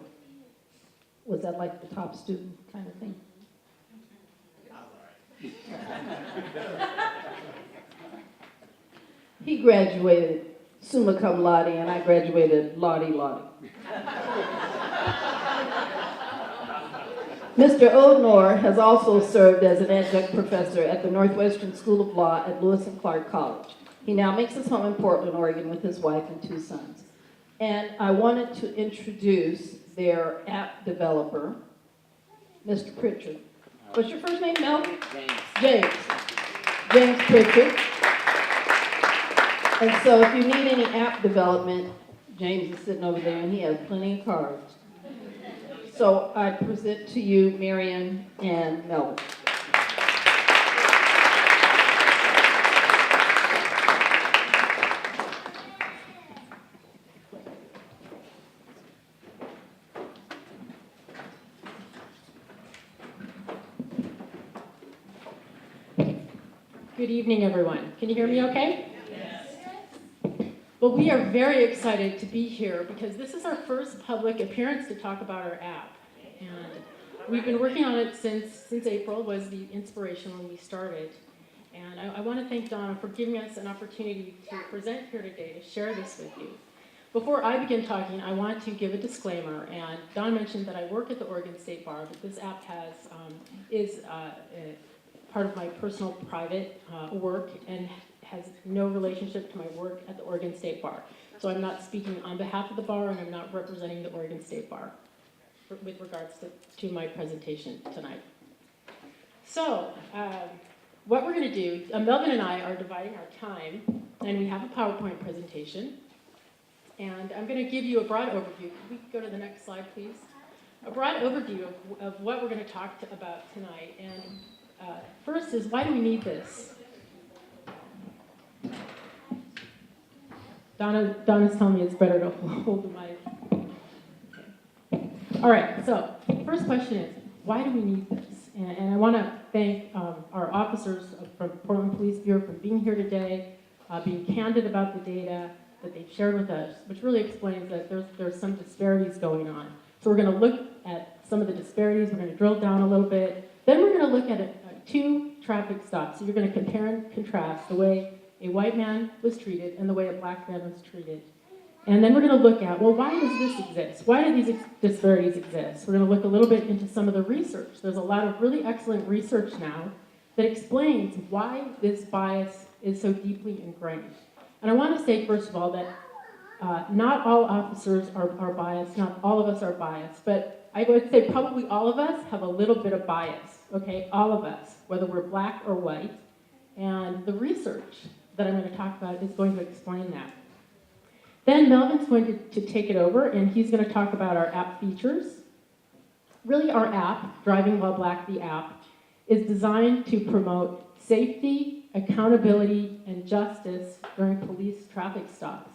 S1: Was that like the top student kind of thing? He graduated summa cum laude, and I graduated laude laude. Mr. Odenor has also served as an adjunct professor at the Northwestern School of Law at Lewis and Clark College. He now makes his home in Portland, Oregon with his wife and 2 sons. And I wanted to introduce their app developer, Mr. Pritchard. What's your first name, Mel? James. James Pritchard. And so if you need any app development, James is sitting over there and he has plenty of cards. So I present to you Marianne and Melvin.
S4: Good evening, everyone. Can you hear me okay? Yes. Well, we are very excited to be here because this is our first public appearance to talk about our app. And we've been working on it since April was the inspiration when we started. And I want to thank Donna for giving us an opportunity to present here today to share this with you. Before I begin talking, I want to give a disclaimer. And Donna mentioned that I work at the Oregon State Bar, but this app is part of my personal private work and has no relationship to my work at the Oregon State Bar. So I'm not speaking on behalf of the bar, and I'm not representing the Oregon State Bar with regards to my presentation tonight. So what we're going to do, Melvin and I are dividing our time, and we have a PowerPoint presentation. And I'm going to give you a broad overview. Can we go to the next slide, please? A broad overview of what we're going to talk about tonight. And first is, why do we need this? Donna's telling me it's better to hold the mic. Okay. All right, so first question is, why do we need this? And I want to thank our officers from Portland Police Bureau for being here today, being candid about the data that they've shared with us, which really explains that there's some disparities going on. So we're going to look at some of the disparities. We're going to drill down a little bit. Then we're going to look at 2 traffic stops. So you're going to compare and contrast the way a white man was treated and the way a black man was treated. And then we're going to look at, well, why does this exist? Why do these disparities exist? We're going to look a little bit into some of the research. There's a lot of really excellent research now that explains why this bias is so deeply ingrained. And I want to say, first of all, that not all officers are biased, not all of us are biased, but I would say probably all of us have a little bit of bias, okay? All of us, whether we're black or white. And the research that I'm going to talk about is going to explain that. Then Melvin's going to take it over, and he's going to talk about our app features. Really, our app, Driving While Black, the app, is designed to promote safety, accountability, and justice during police traffic stops.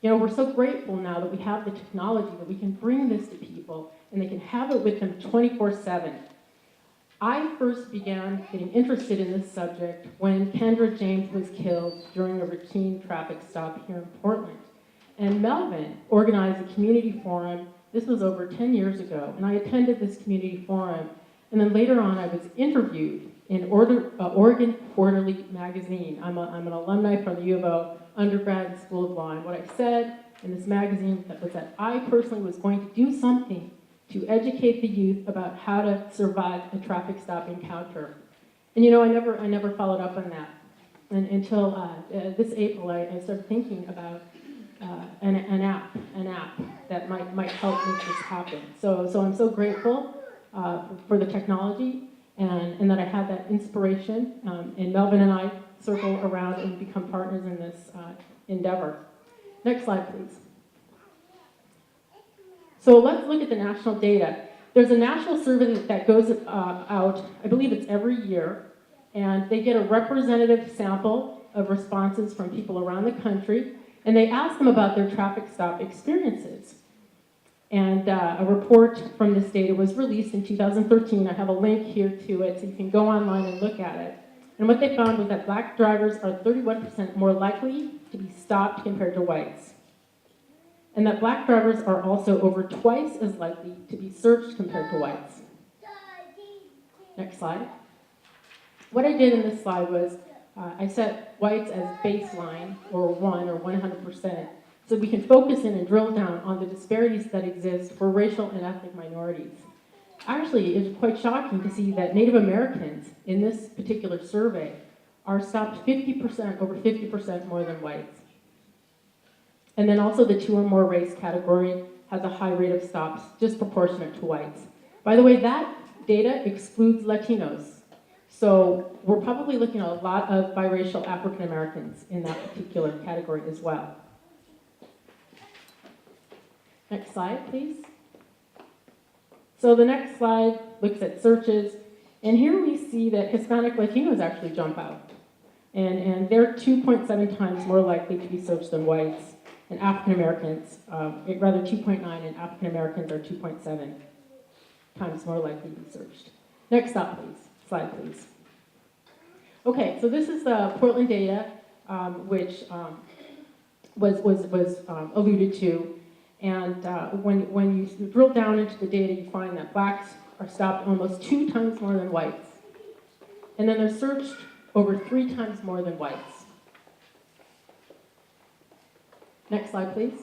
S4: You know, we're so grateful now that we have the technology that we can bring this to people, and they can have it with them 24/7. I first began getting interested in this subject when Kendra James was killed during a routine traffic stop here in Portland. And Melvin organized a community forum. This was over 10 years ago, and I attended this community forum. And then later on, I was interviewed in Oregon Quarterly magazine. I'm an alumni from the U of O undergrad School of Law. And what I said in this magazine was that I personally was going to do something to educate the youth about how to survive a traffic stop encounter. And you know, I never followed up on that. And until this April, I started thinking about an app that might help make this happen. So I'm so grateful for the technology and that I had that inspiration. And Melvin and I circle around and become partners in this endeavor. Next slide, please. So let's look at the national data. There's a national survey that goes out, I believe it's every year, and they get a representative sample of responses from people around the country, and they ask them about their traffic stop experiences. And a report from this data was released in 2013. I have a link here to it, so you can go online and look at it. And what they found was that black drivers are 31% more likely to be stopped compared to whites. And that black drivers are also over twice as likely to be searched compared to whites. Next slide. What I did in this slide was I set whites as baseline, or 1 or 100%, so we can focus in and drill down on the disparities that exist for racial and ethnic minorities. Actually, it's quite shocking to see that Native Americans in this particular survey are stopped 50%, over 50% more than whites. And then also the 2 or more race category has a high rate of stops, disproportionate to whites. By the way, that data excludes Latinos. So we're probably looking at a lot of biracial African Americans in that particular category as well. Next slide, please. So the next slide looks at searches. And here we see that Hispanic Latinos actually jump out. And they're 2.7 times more likely to be searched than whites. And African Americans, rather 2.9, and African Americans are 2.7 times more likely to be searched. Next up, please. Slide, please. Okay, so this is the Portland data, which was alluded to. And when you drill down into the data, you find that blacks are stopped almost 2 times more than whites. And then they're searched over 3 times more than whites. Next slide, please.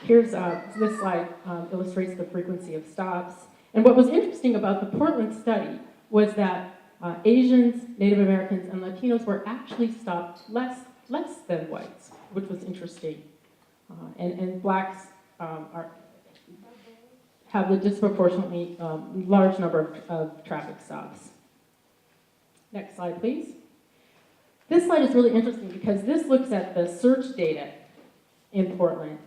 S4: Here's this slide illustrates the frequency of stops. And what was interesting about the Portland study was that Asians, Native Americans, and Latinos were actually stopped less than whites, which was interesting. And blacks have a disproportionately large number of traffic stops. Next slide, please. This slide is really interesting because this looks at the search data in Portland.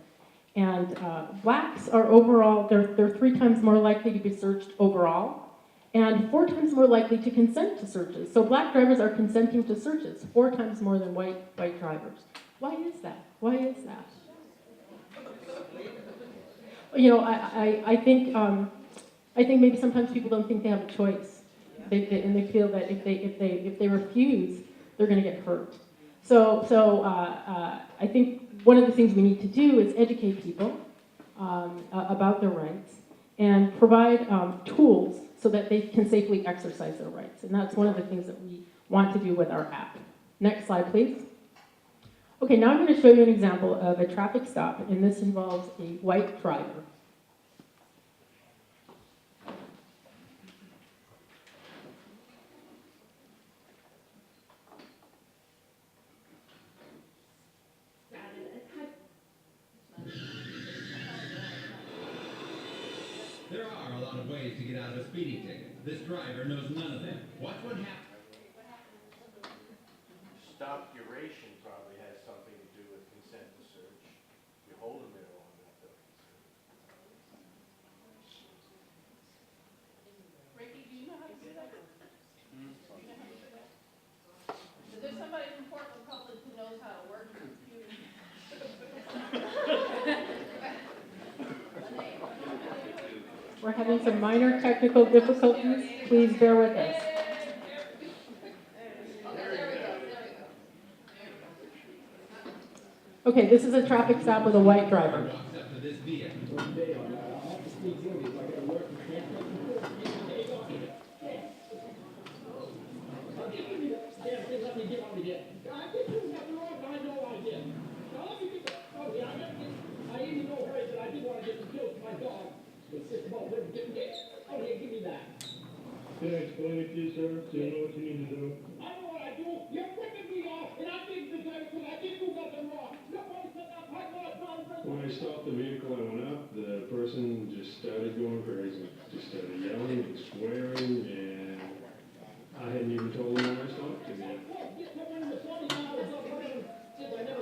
S4: And blacks are overall, they're 3 times more likely to be searched overall, and 4 times more likely to consent to searches. So black drivers are consenting to searches 4 times more than white drivers. Why is that? Why is that? You know, I think maybe sometimes people don't think they have a choice, and they feel that if they refuse, they're going to get hurt. So I think one of the things we need to do is educate people about their rights and provide tools so that they can safely exercise their rights. And that's one of the things that we want to do with our app. Next slide, please. Okay, now I'm going to show you an example of a traffic stop, and this involves a white driver.
S5: There are a lot of ways to get out of a speeding ticket. This driver knows none of them. Watch what happens.
S6: Stop duration probably has something to do with consent to search. You hold them there long enough, they'll consent.
S1: Ricky, do you know how to do that? Is there somebody from Portland Public who knows how to work the computer?
S4: We're having some minor technical difficulties. Please bear with us. Okay, this is a traffic stop with a white driver.
S5: Walks up to this vehicle.
S6: Can I explain it to you, sir, so you know what you need to do?
S7: I know what I do. You're flipping me off, and I think the guy said I didn't do nothing wrong. Nobody said that.
S6: When I stopped the vehicle, I went up, the person just started going crazy. Just started yelling and swearing, and I hadn't even told him when I stopped him yet.
S7: I never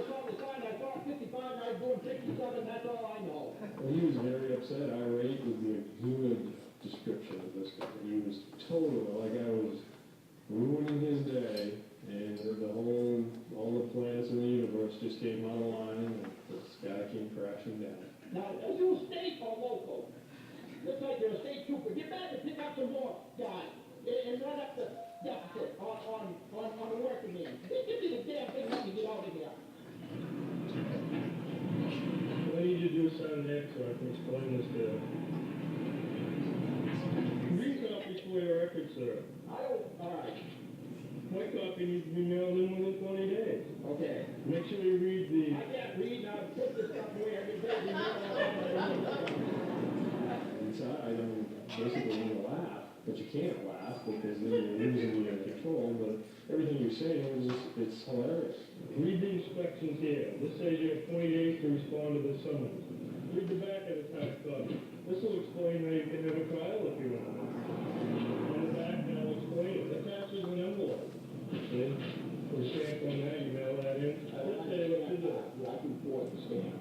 S7: saw the sign. I saw 55, and I was doing 67. That's all I know.
S6: Well, he was very upset, irate with the humid description of this guy. He was totally, like I was ruining his day, and all the planets in the universe just came out of line, and this guy came crashing down.
S7: Now, are you state or local? Looks like you're a state trooper. Get back and pick up some more guys and run up the deficit on the working man. Give me the damn thing. Let me get out of here.
S6: What I need you to do is sign next so I can explain this to you. Green copies for your record, sir.
S7: All right.
S6: White copy needs to be mailed in within 20 days.
S7: Okay.
S6: Make sure you read the...
S7: I can't read. Now put this stuff away. I can tell you.
S6: Inside, basically you laugh, but you can't laugh because then you're losing your control, but everything you're saying is just, it's hilarious. Read the instructions here. This says you have 20 days to respond to the summons. Read the back of the tax copy. This will explain how you can have a trial if you want. On the back, I'll explain it. Attach an envelope. See? Put a stamp on that, you mail that in. Let's say what to do.
S7: I can afford the stamp.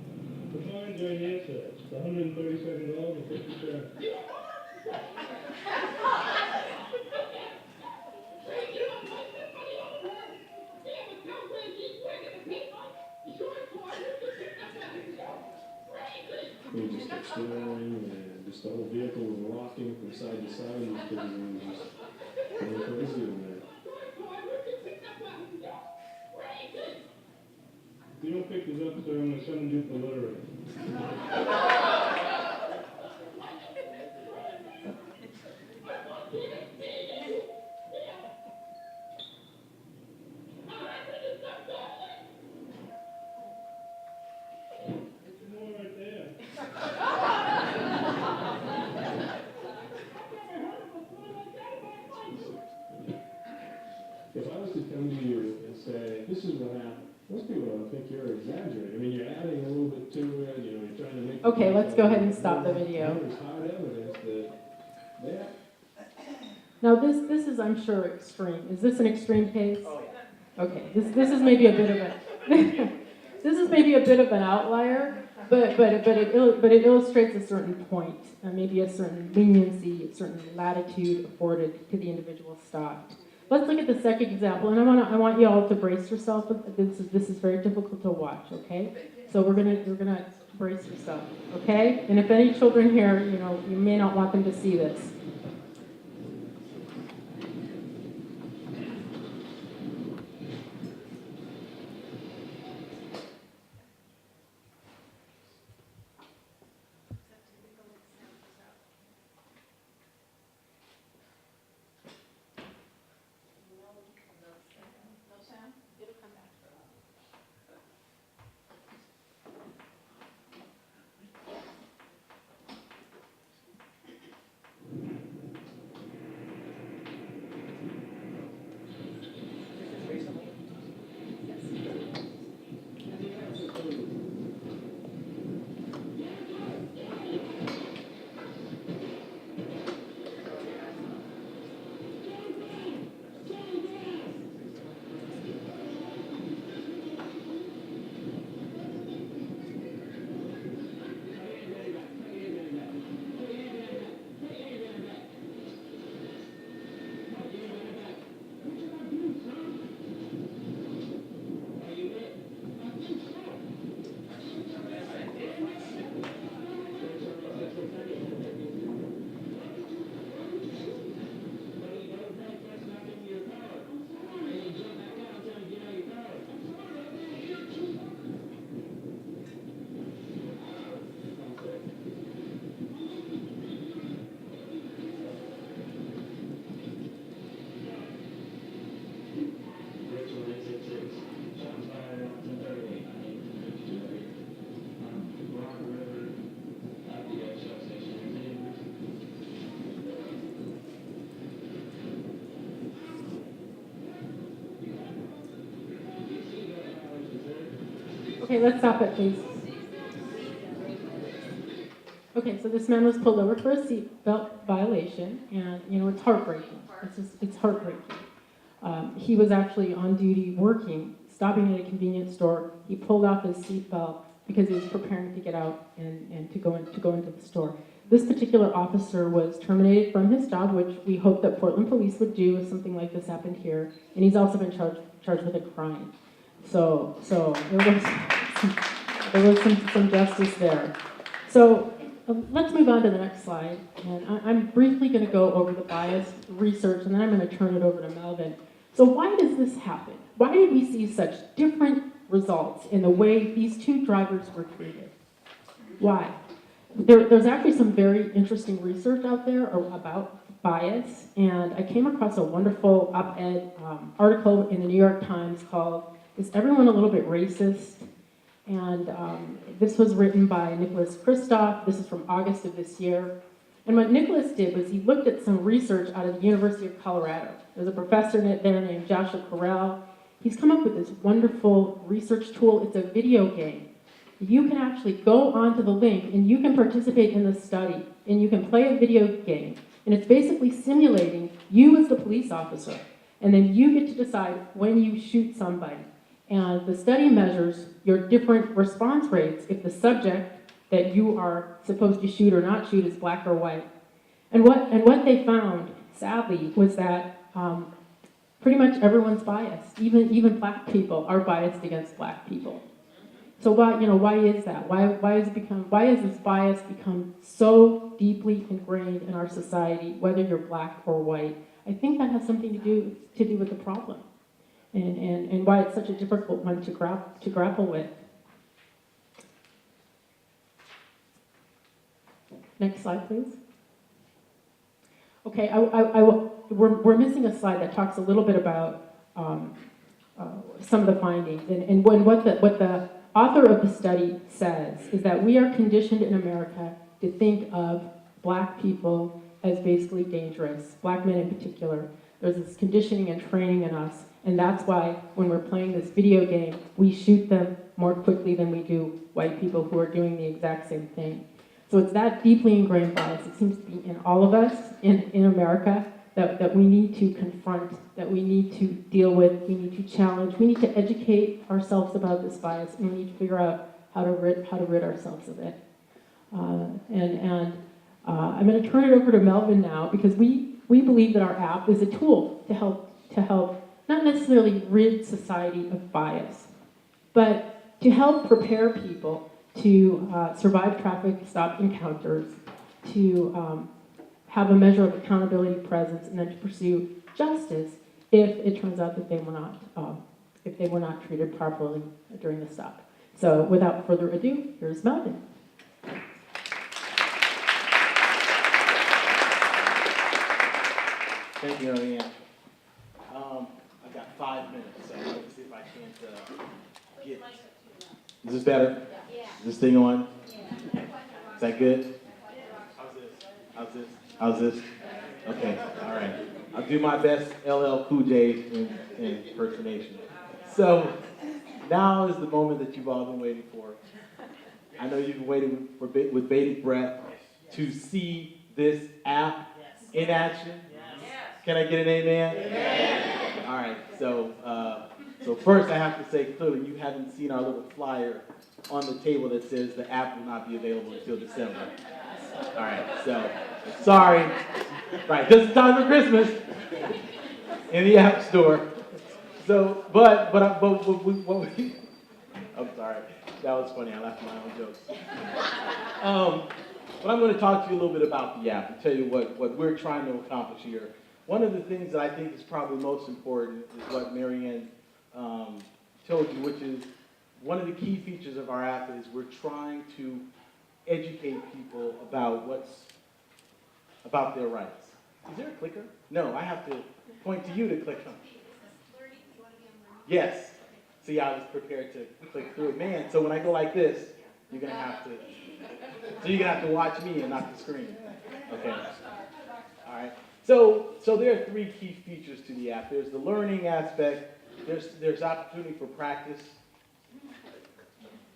S6: The fine's right here, sir. It's $137.50. We just kept staring, and just the whole vehicle was rocking from side to side, because it was just going crazy in there. you don't pick this up, sir, I'm gonna send you to the literary. There's more right there. If I was to come to you and say, this is what happened, most people don't think you're exaggerating. I mean, you're adding a little bit to it, you know, you're trying to make.
S4: Okay, let's go ahead and stop the video.
S6: There's hard evidence that
S4: Now, this is, I'm sure, extreme. Is this an extreme case? Oh, yeah. Okay, this is maybe a bit of a, this is maybe a bit of an outlier, but it illustrates a certain point, maybe a certain leniency, a certain latitude afforded to the individual stopped. Let's look at the second example, and I want you all to brace yourself. This is very difficult to watch, okay? So we're gonna brace yourself, okay? And if any children here, you know, you may not want them to see this. Okay, let's stop it, please. Okay, so this man was pulled over for a seatbelt violation, and you know it's heartbreaking. It's heartbreaking. He was actually on duty working, stopping at a convenience store. He pulled off his seatbelt because he was preparing to get out and to go into the store. This particular officer was terminated from his job, which we hope that Portland police would do if something like this happened here. And he's also been charged with a crime. So there was some justice there. So let's move on to the next slide. And I'm briefly going to go over the bias research, and then I'm going to turn it over to Melvin. So why does this happen? Why did we see such different results in the way these two drivers were treated? Why? There's actually some very interesting research out there about bias, and I came across a wonderful op-ed article in the New York Times called "Is Everyone a Little Bit Racist?" And this was written by Nicholas Kristof. This is from August of this year. And what Nicholas did was he looked at some research out of the University of Colorado. There's a professor there named Joshua Carell. He's come up with this wonderful research tool. It's a video game. You can actually go onto the link and you can participate in the study and you can play a video game. And it's basically simulating you as the police officer. And then you get to decide when you shoot somebody. And the study measures your different response rates if the subject that you are supposed to shoot or not shoot is black or white. And what they found, sadly, was that pretty much everyone's biased. Even black people are biased against black people. So why is that? Why has this bias become so deeply ingrained in our society, whether you're black or white? I think that has something to do with the problem. and why it's such a difficult one to grapple with. Next slide, please. Okay, we're missing a slide that talks a little bit about some of the findings. And what the author of the study says is that we are conditioned in America to think of black people as basically dangerous, black men in particular. There's this conditioning and training in us, and that's why when we're playing this video game, we shoot them more quickly than we do white people who are doing the exact same thing. So it's that deeply ingrained bias, it seems to be in all of us in America, that we need to confront, that we need to deal with, we need to challenge, we need to educate ourselves about this bias, and we need to figure out how to rid ourselves of it. I'm going to turn it over to Melvin now, because we believe that our app is a tool to help not necessarily rid society of bias, but to help prepare people to survive traffic stop encounters, to have a measure of accountability presence, and then to pursue justice if it turns out that they were not treated properly during the stop. So without further ado, here's Melvin.
S8: Thank you, Marianne. I've got 5 minutes, so let's see if I can't get. Is this better? Yeah. Is this thing on? Yeah. Is that good? How's this? How's this? How's this? Okay, all right. I'll do my best LL Cool J impersonation. So now is the moment that you've all been waiting for. I know you've been waiting with bated breath to see this app in action. Can I get an amen? Amen. All right. So first I have to say clearly you haven't seen our little flyer on the table that says the app will not be available until December. All right. So sorry. Right. Just in time for Christmas in the App Store. So, but I'm sorry. That was funny. I laughed at my own jokes. But I'm going to talk to you a little bit about the app and tell you what we're trying to accomplish here. One of the things that I think is probably most important is what Marianne told you, which is one of the key features of our app is we're trying to educate people about their rights. Is there a clicker? No, I have to point to you to click on. Yes. See, I was prepared to click through it. Man, so when I go like this, you're gonna have to watch me and not the screen. Okay. All right. So there are 3 key features to the app. There's the learning aspect, there's opportunity for practice,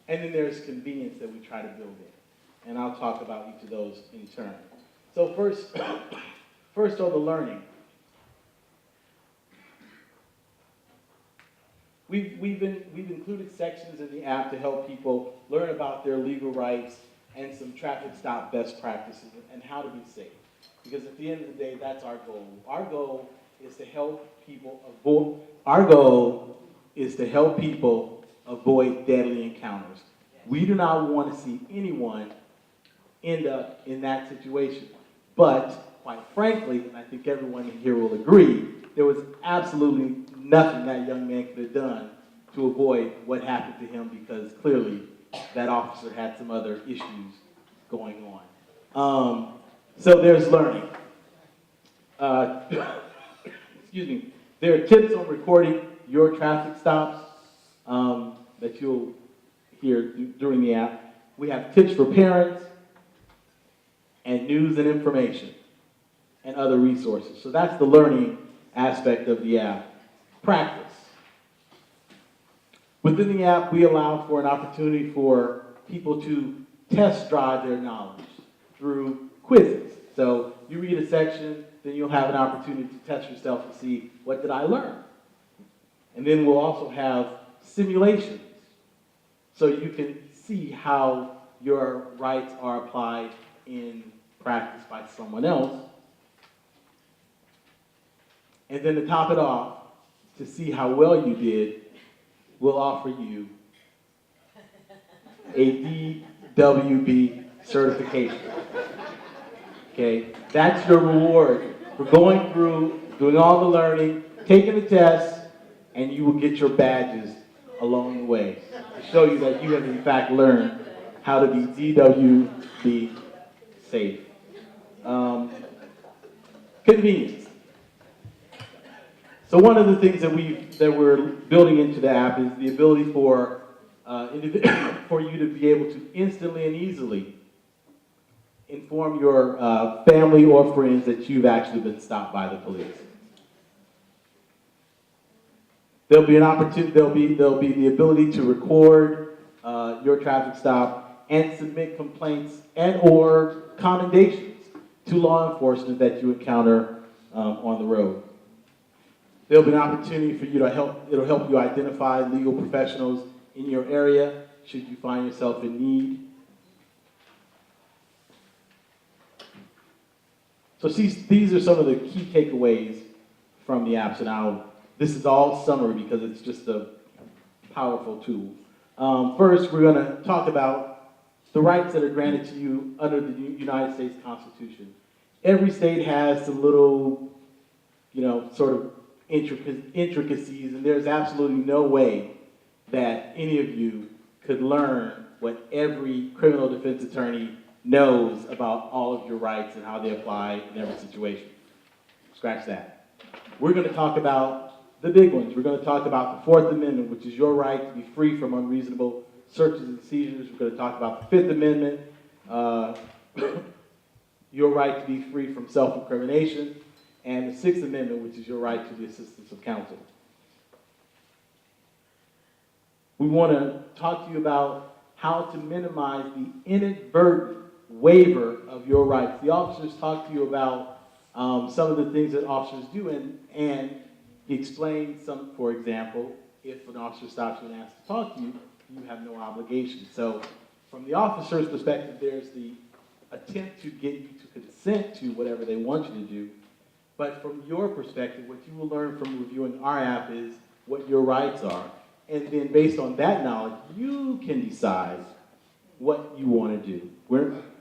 S8: and then there's convenience that we try to build in. And I'll talk about each of those in turn. So first on the learning. We've included sections in the app to help people learn about their legal rights and some traffic stop best practices and how to be safe. Because at the end of the day, that's our goal. Our goal is to help people avoid deadly encounters. We do not want to see anyone end up in that situation. But quite frankly, and I think everyone here will agree, there was absolutely nothing that young man could have done to avoid what happened to him because clearly that officer had some other issues going on. So there's learning. Excuse me. There are tips on recording your traffic stops that you'll hear during the app. We have tips for parents and news and information and other resources. So that's the learning aspect of the app. Practice. Within the app, we allow for an opportunity for people to test drive their knowledge through quizzes. So you read a section, then you'll have an opportunity to test yourself to see, what did I learn? And then we'll also have simulations, so you can see how your rights are applied in practice by someone else. And then to top it off, to see how well you did, we'll offer you a DWB certification. Okay, that's your reward for going through, doing all the learning, taking the tests, and you will get your badges along the way to show you that you have in fact learned how to be DWB safe. Convenience. So one of the things that we're building into the app is the ability for for you to be able to instantly and easily inform your family or friends that you've actually been stopped by the police. There'll be an opportunity. There'll be the ability to record your traffic stop and submit complaints and or commendations to law enforcement that you encounter on the road. There'll be an opportunity for you to help. It'll help you identify legal professionals in your area should you find yourself in need. So these are some of the key takeaways from the apps. Now, this is all summary because it's just a powerful tool. First, we're going to talk about the rights that are granted to you under the United States Constitution. Every state has some little, sort of intricacies, and there's absolutely no way that any of you could learn what every criminal defense attorney knows about all of your rights and how they apply in every situation. Scratch that. We're going to talk about the big ones. We're going to talk about the Fourth Amendment, which is your right to be free from unreasonable searches and seizures. We're going to talk about the Fifth Amendment, your right to be free from self-incrimination, and the Sixth Amendment, which is your right to the assistance of counsel. We want to talk to you about how to minimize the inadvertent waiver of your rights. The officers talk to you about some of the things that officers do, and he explained some, for example, if an officer stops you and asks to talk to you, you have no obligation. So from the officer's perspective, there's the attempt to get you to consent to whatever they want you to do. But from your perspective, what you will learn from reviewing our app is what your rights are. And then based on that knowledge, you can decide what you want to do.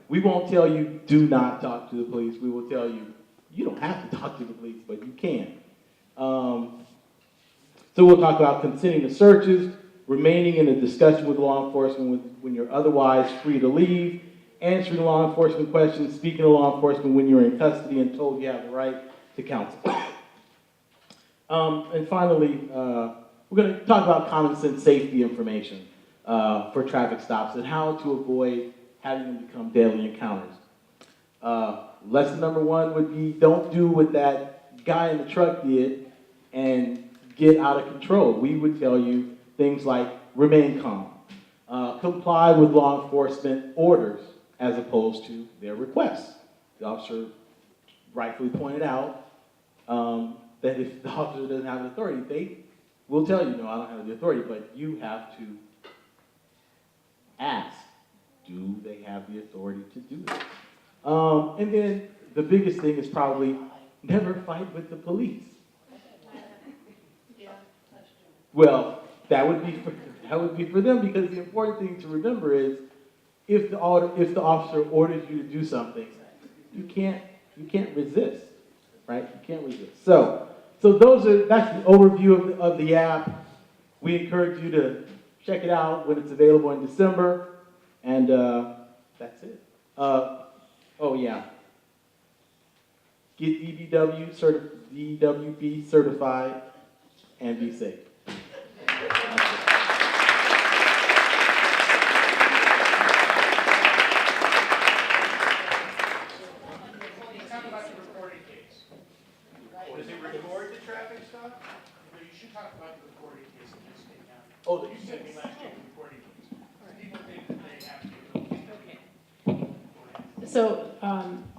S8: We won't tell you, do not talk to the police. We will tell you, you don't have to talk to the police, but you can. So we'll talk about consenting to searches, remaining in a discussion with law enforcement when you're otherwise free to leave, answering law enforcement questions, speaking to law enforcement when you're in custody and told you have the right to counsel. And finally, we're going to talk about common sense safety information for traffic stops and how to avoid having them become deadly encounters. Lesson number one would be don't do what that guy in the truck did and get out of control. We would tell you things like remain calm, comply with law enforcement orders as opposed to their requests. The officer rightfully pointed out that if the officer doesn't have the authority, they will tell you, no, I don't have the authority, but you have to ask, do they have the authority to do this? And then the biggest thing is probably never fight with the police. Well, that would be for them, because the important thing to remember is if the officer orders you to do something, you can't resist, right? You can't resist. So that's the overview of the app. We encourage you to check it out when it's available in December, and that's it. Oh yeah, get DWB certified and be safe.
S9: Does it record the traffic stop? No, you should talk about the recording case in this state now.
S8: Oh,
S9: You sent me last year the recording case. People think that they have to.
S4: So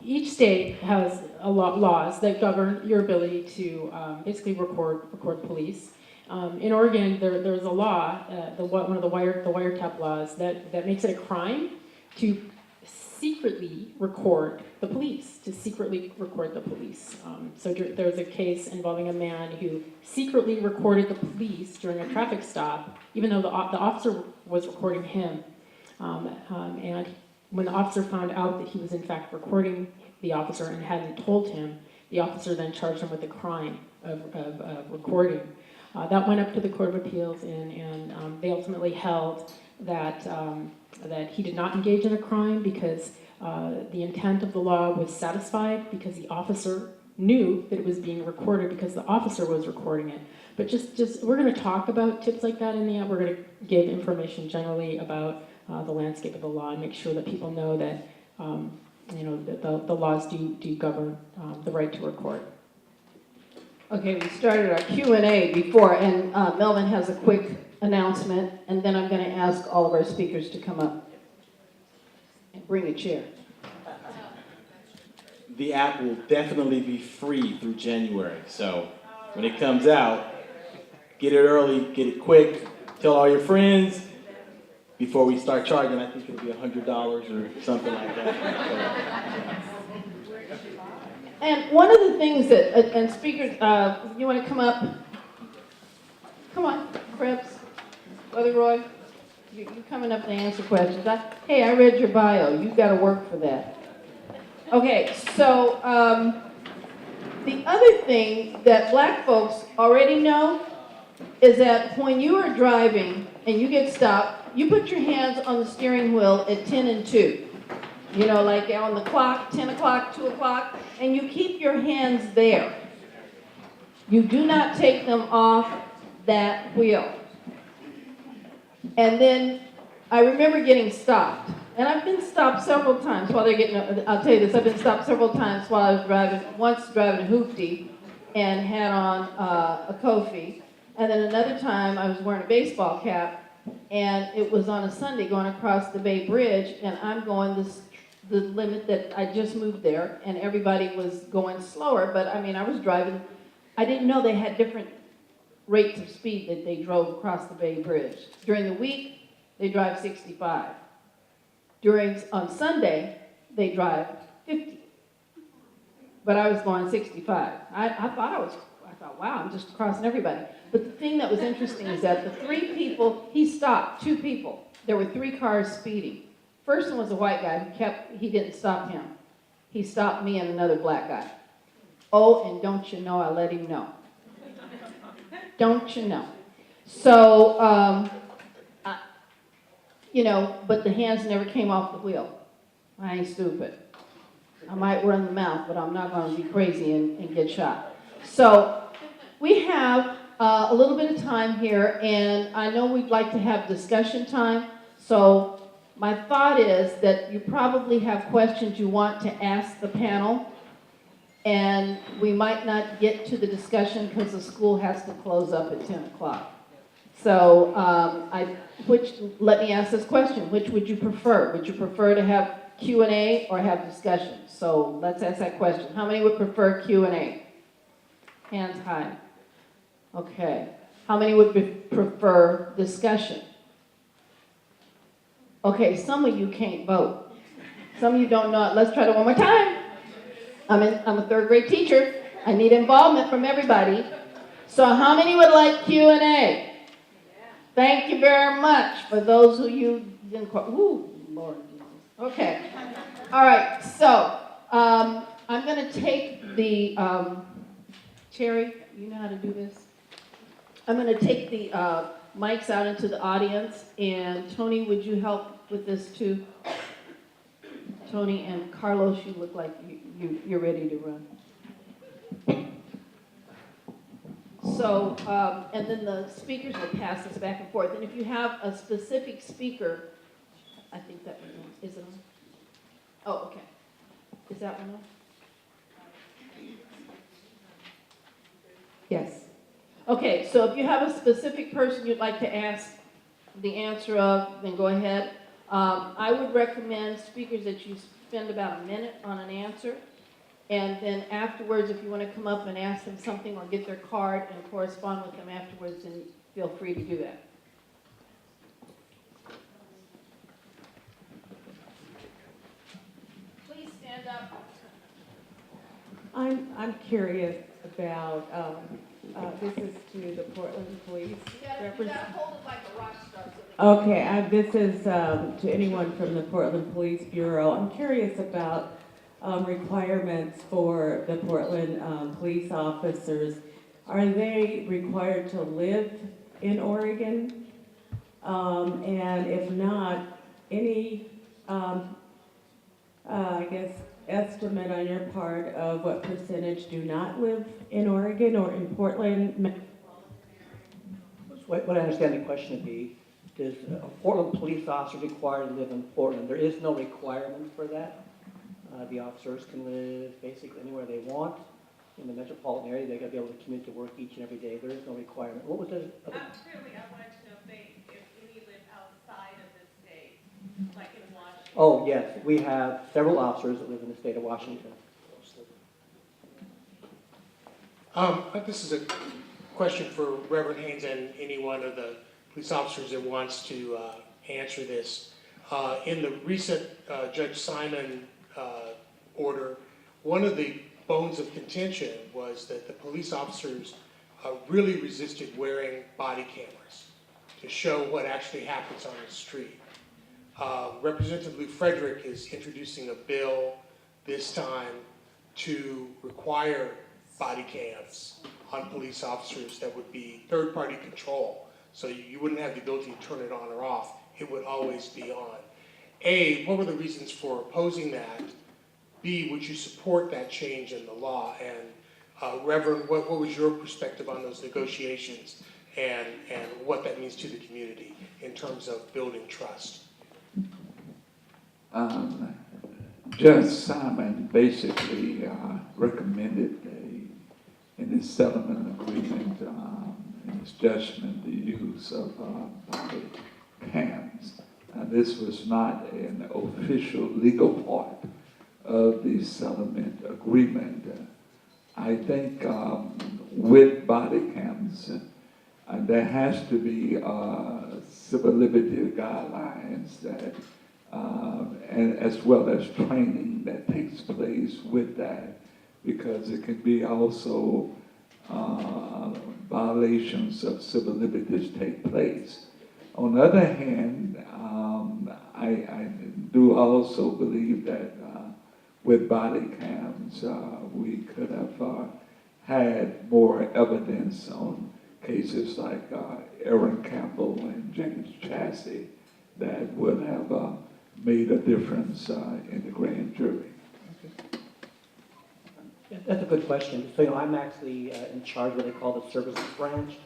S4: each state has laws that govern your ability to basically record police. In Oregon, there's a law, one of the wiretap laws that makes it a crime to secretly record the police. So there's a case involving a man who secretly recorded the police during a traffic stop, even though the officer was recording him. And when the officer found out that he was in fact recording the officer and hadn't told him, the officer then charged him with the crime of recording. That went up to the Court of Appeals, and they ultimately held that, that he did not engage in a crime because the intent of the law was satisfied because the officer knew that it was being recorded because the officer was recording it. But just we're going to talk about tips like that in the end. We're going to give information generally about the landscape of the law and make sure that people know that that the laws do govern the right to record.
S1: Okay, we started our Q&A before, and Melvin has a quick announcement, and then I'm going to ask all of our speakers to come up and bring a chair.
S8: The app will definitely be free through January. So when it comes out, get it early, get it quick, tell all your friends. Before we start charging, I think it'll be $100 or something like that.
S1: And one of the things that, and speakers, you want to come up? Come on, Krebs, Brother Roy, you coming up to answer questions. Hey, I read your bio. You've got to work for that. Okay, so the other thing that black folks already know is that when you are driving and you get stopped, you put your hands on the steering wheel at 10 and 2. You know, like on the clock, 10 o'clock, 2 o'clock, and you keep your hands there. You do not take them off that wheel. And then I remember getting stopped. And I've been stopped several times while they're getting, I'll tell you this, I've been stopped several times while I was driving, once driving a hoopty and had on a Kofi. And then another time I was wearing a baseball cap and it was on a Sunday going across the Bay Bridge and I'm going the limit that I just moved there and everybody was going slower, but I mean I was driving, I didn't know they had different rates of speed that they drove across the Bay Bridge. During the week, they drive 65. On Sunday, they drive 50. But I was going 65. I thought, wow, I'm just crossing everybody. But the thing that was interesting is that the 3 people, he stopped 2 people. There were 3 cars speeding. First one was a white guy he didn't stop him. He stopped me and another black guy. Oh, and don't you know, I let him know. Don't you know? So, but the hands never came off the wheel. I ain't stupid. I might run the mouth, but I'm not going to be crazy and get shot. So we have a little bit of time here, and I know we'd like to have discussion time. So my thought is that you probably have questions you want to ask the panel, and we might not get to the discussion because the school has to close up at 10 o'clock. So let me ask this question. Which would you prefer? Would you prefer to have Q&A or have discussion? So let's ask that question. How many would prefer Q&A? Hands high. Okay. How many would prefer discussion? Okay, some of you can't vote. Some of you don't know it. Let's try it one more time. I'm a 3rd grade teacher. I need involvement from everybody. So how many would like Q&A? Thank you very much for those who you didn't quite. Ooh, Lord Jesus. Okay. All right. So I'm going to take the Cherry. You know how to do this. I'm going to take the mics out into the audience, and Tony, would you help with this too? Tony and Carlos, you look like you're ready to run. So, and then the speakers will pass this back and forth. And if you have a specific speaker, I think that one is it on? Oh, okay. Is that one on? Yes. Okay, so if you have a specific person you'd like to ask the answer of, then go ahead. I would recommend speakers that you spend about a minute on an answer. And then afterwards, if you want to come up and ask them something or get their card and correspond with them afterwards, then feel free to do that. Please stand up.
S10: I'm curious about, this is to the Portland Police.
S1: You gotta hold it like a rock star. So
S10: Okay, this is to anyone from the Portland Police Bureau. I'm curious about requirements for the Portland police officers. are they required to live in Oregon? And if not, any, I guess, estimate on your part of what percentage do not live in Oregon or in Portland?
S3: What I understand the question to be, does a Portland police officer required to live in Portland? There is no requirement for that. The officers can live basically anywhere they want in the metropolitan area. They got to be able to commute to work each and every day. There is no requirement. What was the?
S11: Clearly, I wanted to know if any live outside of the state, like in Washington.
S3: Oh, yes, we have several officers that live in the state of Washington.
S9: This is a question for Reverend Haynes and any one of the police officers that wants to answer this. In the recent Judge Simon order, one of the bones of contention was that the police officers really resisted wearing body cameras to show what actually happens on the street. Representative Lou Frederick is introducing a bill this time to require body cams on police officers that would be third-party control. So you wouldn't have the ability to turn it on or off. It would always be on. A, what were the reasons for opposing that? B, would you support that change in the law? And Reverend, what was your perspective on those negotiations and what that means to the community in terms of building trust?
S2: Judge Simon basically recommended in his settlement agreement, in his judgment, the use of body cams. This was not an official legal part of the settlement agreement. I think with body cams, there has to be civil liberty guidelines that, and as well as training that takes place with that, because it can be also violations of civil liberties take place. On the other hand, I do also believe that with body cams, we could have had more evidence on cases like Aaron Campbell and James Chassie that would have made a difference in the grand jury.
S3: That's a good question. So, I'm actually in charge of what they call the services branch,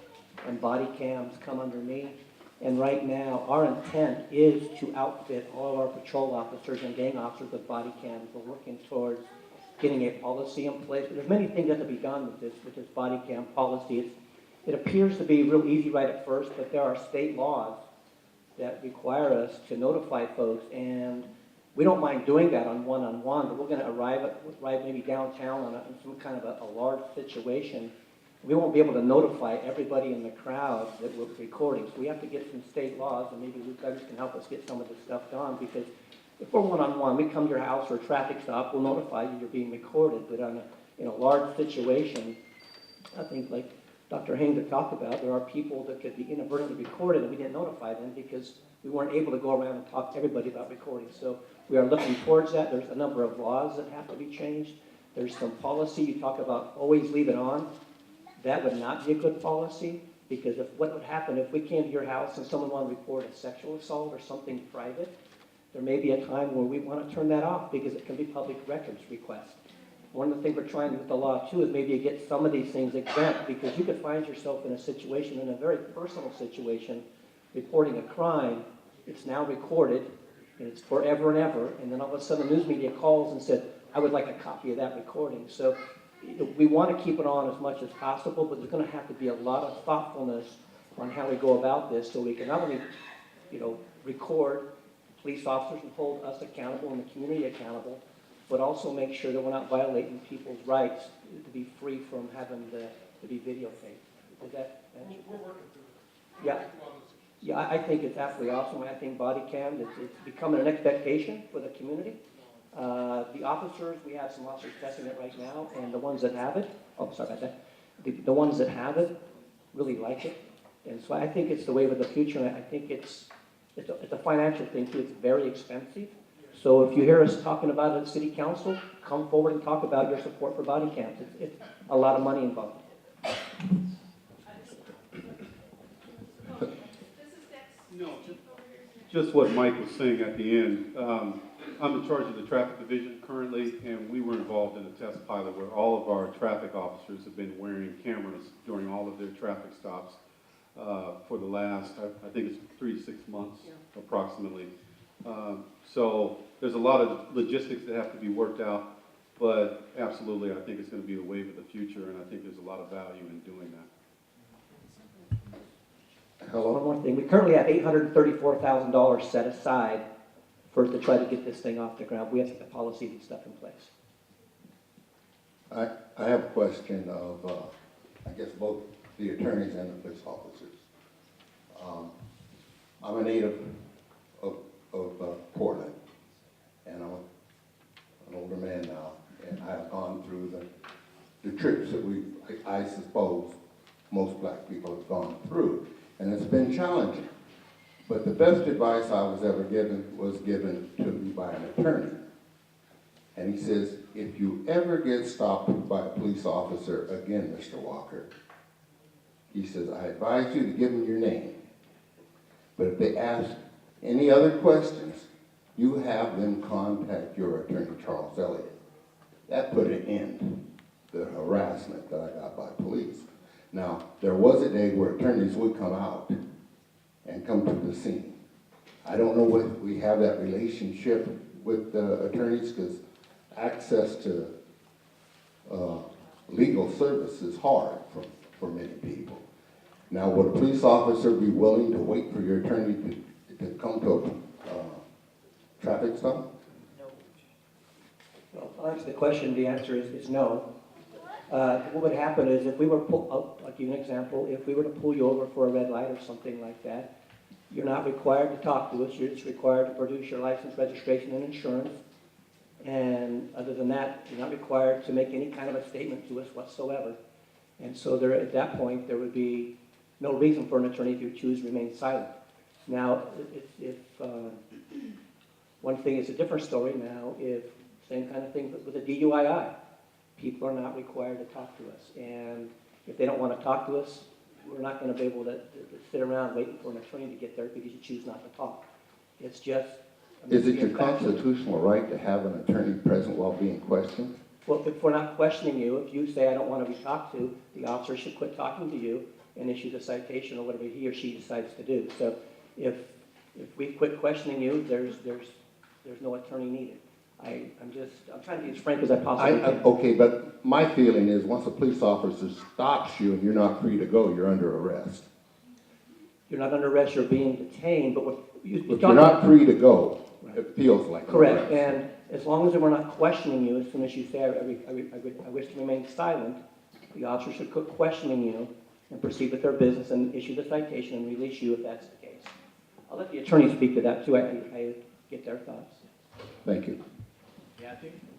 S3: and body cams come under me. And right now, our intent is to outfit all of our patrol officers and gang officers with body cams. We're working towards getting a policy in place. But there's many things that have to be done with this body cam policy. It appears to be real easy right at first, but there are state laws that require us to notify folks, and we don't mind doing that on one-on-one, but we're going to arrive maybe downtown on some kind of a large situation. We won't be able to notify everybody in the crowd that we're recording. So we have to get some state laws, and maybe Luke Douglas can help us get some of this stuff done, because if we're one-on-one, we come to your house for a traffic stop, we'll notify you you're being recorded. But in a large situation, I think like Dr. Haynes had talked about, there are people that could be inadvertently recorded, and we didn't notify them because we weren't able to go around and talk to everybody about recording. So we are looking towards that. There's a number of laws that have to be changed. There's some policy. You talk about always leave it on. That would not be a good policy, because what would happen if we came to your house and someone wanted to report a sexual assault or something private, there may be a time where we want to turn that off because it can be public records request. One of the things we're trying with the law too is maybe get some of these things exempt, because you could find yourself in a situation, in a very personal situation, reporting a crime. It's now recorded, and it's forever and ever, and then all of a sudden the news media calls and said, I would like a copy of that recording. So we want to keep it on as much as possible, but there's going to have to be a lot of thoughtfulness on how we go about this, so we can not only, record police officers and hold us accountable and the community accountable, but also make sure that we're not violating people's rights to be free from having to be videotaped. Does that answer?
S9: We're working through it.
S3: Yeah. Yeah, I think it's absolutely awesome. I think body cam, it's becoming an expectation for the community. The officers, we have some officers testing it right now, and the ones that have it, sorry about that. The ones that have it really like it. And so I think it's the wave of the future, and I think it's a financial thing too. It's very expensive. So if you hear us talking about it at City Council, come forward and talk about your support for body cams. It's a lot of money involved.
S12: No, just what Mike was saying at the end. I'm in charge of the traffic division currently, and we were involved in a test pilot where all of our traffic officers have been wearing cameras during all of their traffic stops for the last, I think it's 3 to 6 months approximately. So there's a lot of logistics that have to be worked out, but absolutely I think it's going to be the wave of the future, and I think there's a lot of value in doing that.
S3: One more thing, we currently have $834,000 set aside to try to get this thing off the ground. We have to get the policies and stuff in place.
S13: I have a question of, I guess, both the attorneys and the police officers. I'm a native of Portland, and I'm an older man now, and I've gone through the trips that I suppose most black people have gone through, and it's been challenging. But the best advice I was ever given was given to me by an attorney. And he says, if you ever get stopped by a police officer again, Mr. Walker, he says, I advise you to give them your name. But if they ask any other questions, you have them contact your attorney, Charles Elliott. That put an end to the harassment that I got by police. Now, there was a day where attorneys would come out and come to the scene. I don't know if we have that relationship with the attorneys, because access to legal service is hard for many people. Now, would a police officer be willing to wait for your attorney to come to a traffic stop?
S3: No. Well, I'll answer the question. The answer is no. What would happen is if we were, I'll give you an example, if we were to pull you over for a red light or something like that, you're not required to talk to us, you're just required to produce your license, registration, and insurance. And other than that, you're not required to make any kind of a statement to us whatsoever. And so there, at that point, there would be no reason for an attorney to choose to remain silent. Now, if one thing is a different story now, if same kind of thing with a DUI, people are not required to talk to us. And if they don't want to talk to us, we're not going to be able to sit around waiting for an attorney to get there because you choose not to talk. It's just...
S13: Is it your constitutional right to have an attorney present while being questioned?
S3: Well, if we're not questioning you, if you say I don't want to be talked to, the officer should quit talking to you and issue the citation or whatever he or she decides to do. So if we quit questioning you, there's no attorney needed. I'm trying to be as frank as I possibly can.
S13: Okay, but my feeling is once a police officer stops you and you're not free to go, you're under arrest.
S3: You're not under arrest, you're being detained, but
S13: if you're not free to go, right, it feels like
S3: correct,
S13: an arrest.
S3: and as long as we're not questioning you, as soon as you say, I wish to remain silent, the officer should quit questioning you and proceed with their business and issue the citation and release you if that's the case. I'll let the attorney speak to that too. I get their thoughts.
S13: Thank you.
S8: Yeah,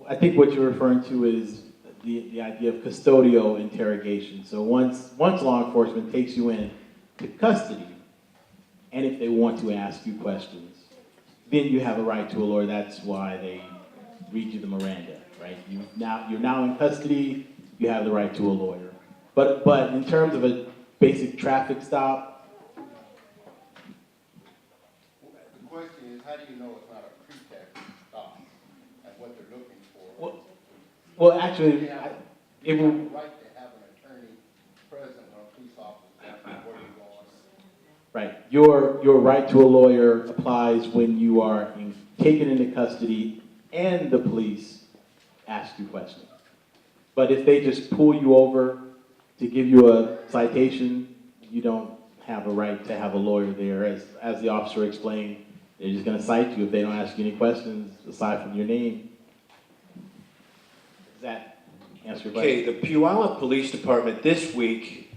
S8: I think what you're referring to is the idea of custodial interrogation. So once law enforcement takes you in to custody, and if they want to ask you questions, then you have a right to a lawyer. That's why they read you the Miranda, right? You're now in custody. You have the right to a lawyer. But in terms of a basic traffic stop,
S13: the question is, how do you know it's not a pretext stop and what they're looking for?
S8: Well, actually, it will.
S13: Right to have an attorney present when a police officer asks where you're going.
S8: Right. Your right to a lawyer applies when you are taken into custody and the police ask you questions. But if they just pull you over to give you a citation, you don't have a right to have a lawyer there. As the officer explained, they're just going to cite you if they don't ask you any questions aside from your name. Does that answer your question?
S14: Okay, the Puyallup Police Department this week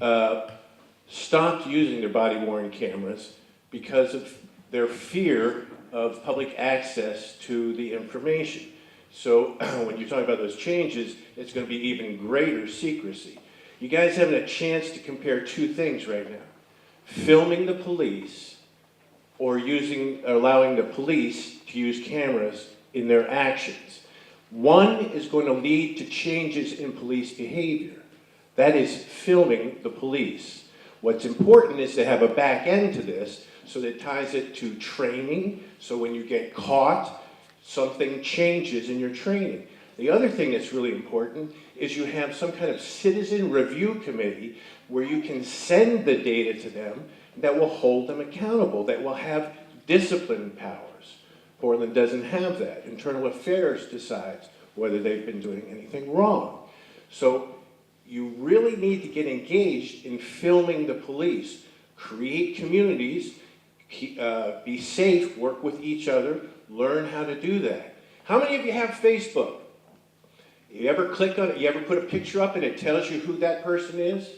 S14: stopped using their body-worn cameras because of their fear of public access to the information. So when you're talking about those changes, it's going to be even greater secrecy. You guys having a chance to compare two things right now. Filming the police or allowing the police to use cameras in their actions. One is going to lead to changes in police behavior. That is filming the police. What's important is to have a back end to this so that ties it to training, so when you get caught, something changes in your training. The other thing that's really important is you have some kind of citizen review committee where you can send the data to them that will hold them accountable, that will have discipline powers. Portland doesn't have that. Internal Affairs decides whether they've been doing anything wrong. So you really need to get engaged in filming the police, create communities, be safe, work with each other, learn how to do that. How many of you have Facebook? You ever click on it, you ever put a picture up and it tells you who that person is?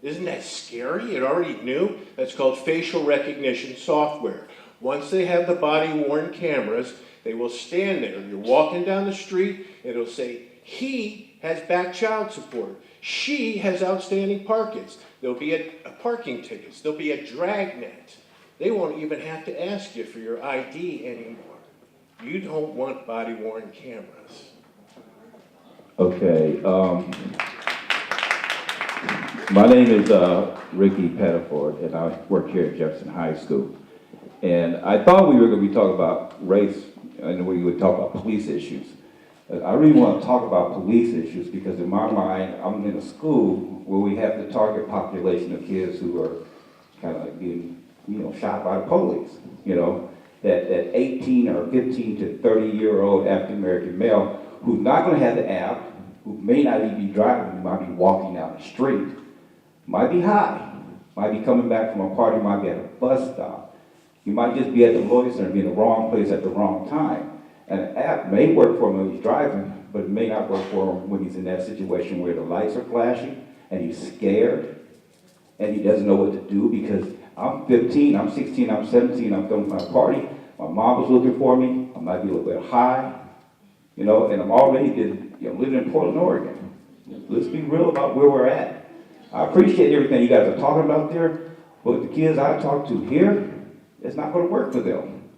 S14: Isn't that scary? It already knew. That's called facial recognition software. Once they have the body-worn cameras, they will stand there. You're walking down the street, it'll say, he has back child support. She has outstanding parkings. There'll be a parking tickets. There'll be a dragnet. They won't even have to ask you for your ID anymore. You don't want body-worn cameras.
S15: Okay, my name is Ricky Pettiford, and I work here at Jefferson High School. And I thought we were going to be talking about race, and we would talk about police issues. I really want to talk about police issues because in my mind, I'm in a school where we have the target population of kids who are kind of like being, shot by the police. That 18 or 15 to 30-year-old African-American male who's not going to have the app, who may not even be driving, who might be walking down the street, might be high, might be coming back from a party, might be at a bus stop. You might just be at the Lloyd Center, be in the wrong place at the wrong time. And an app may work for him when he's driving, but it may not work for him when he's in that situation where the lights are flashing and he's scared and he doesn't know what to do because I'm 15, I'm 16, I'm 17, I'm going to my party. My mom was looking for me. I might be a little bit high, and I'm already living in Portland, Oregon. Let's be real about where we're at. I appreciate everything you guys are talking about there, but the kids I talk to here, it's not going to work for them.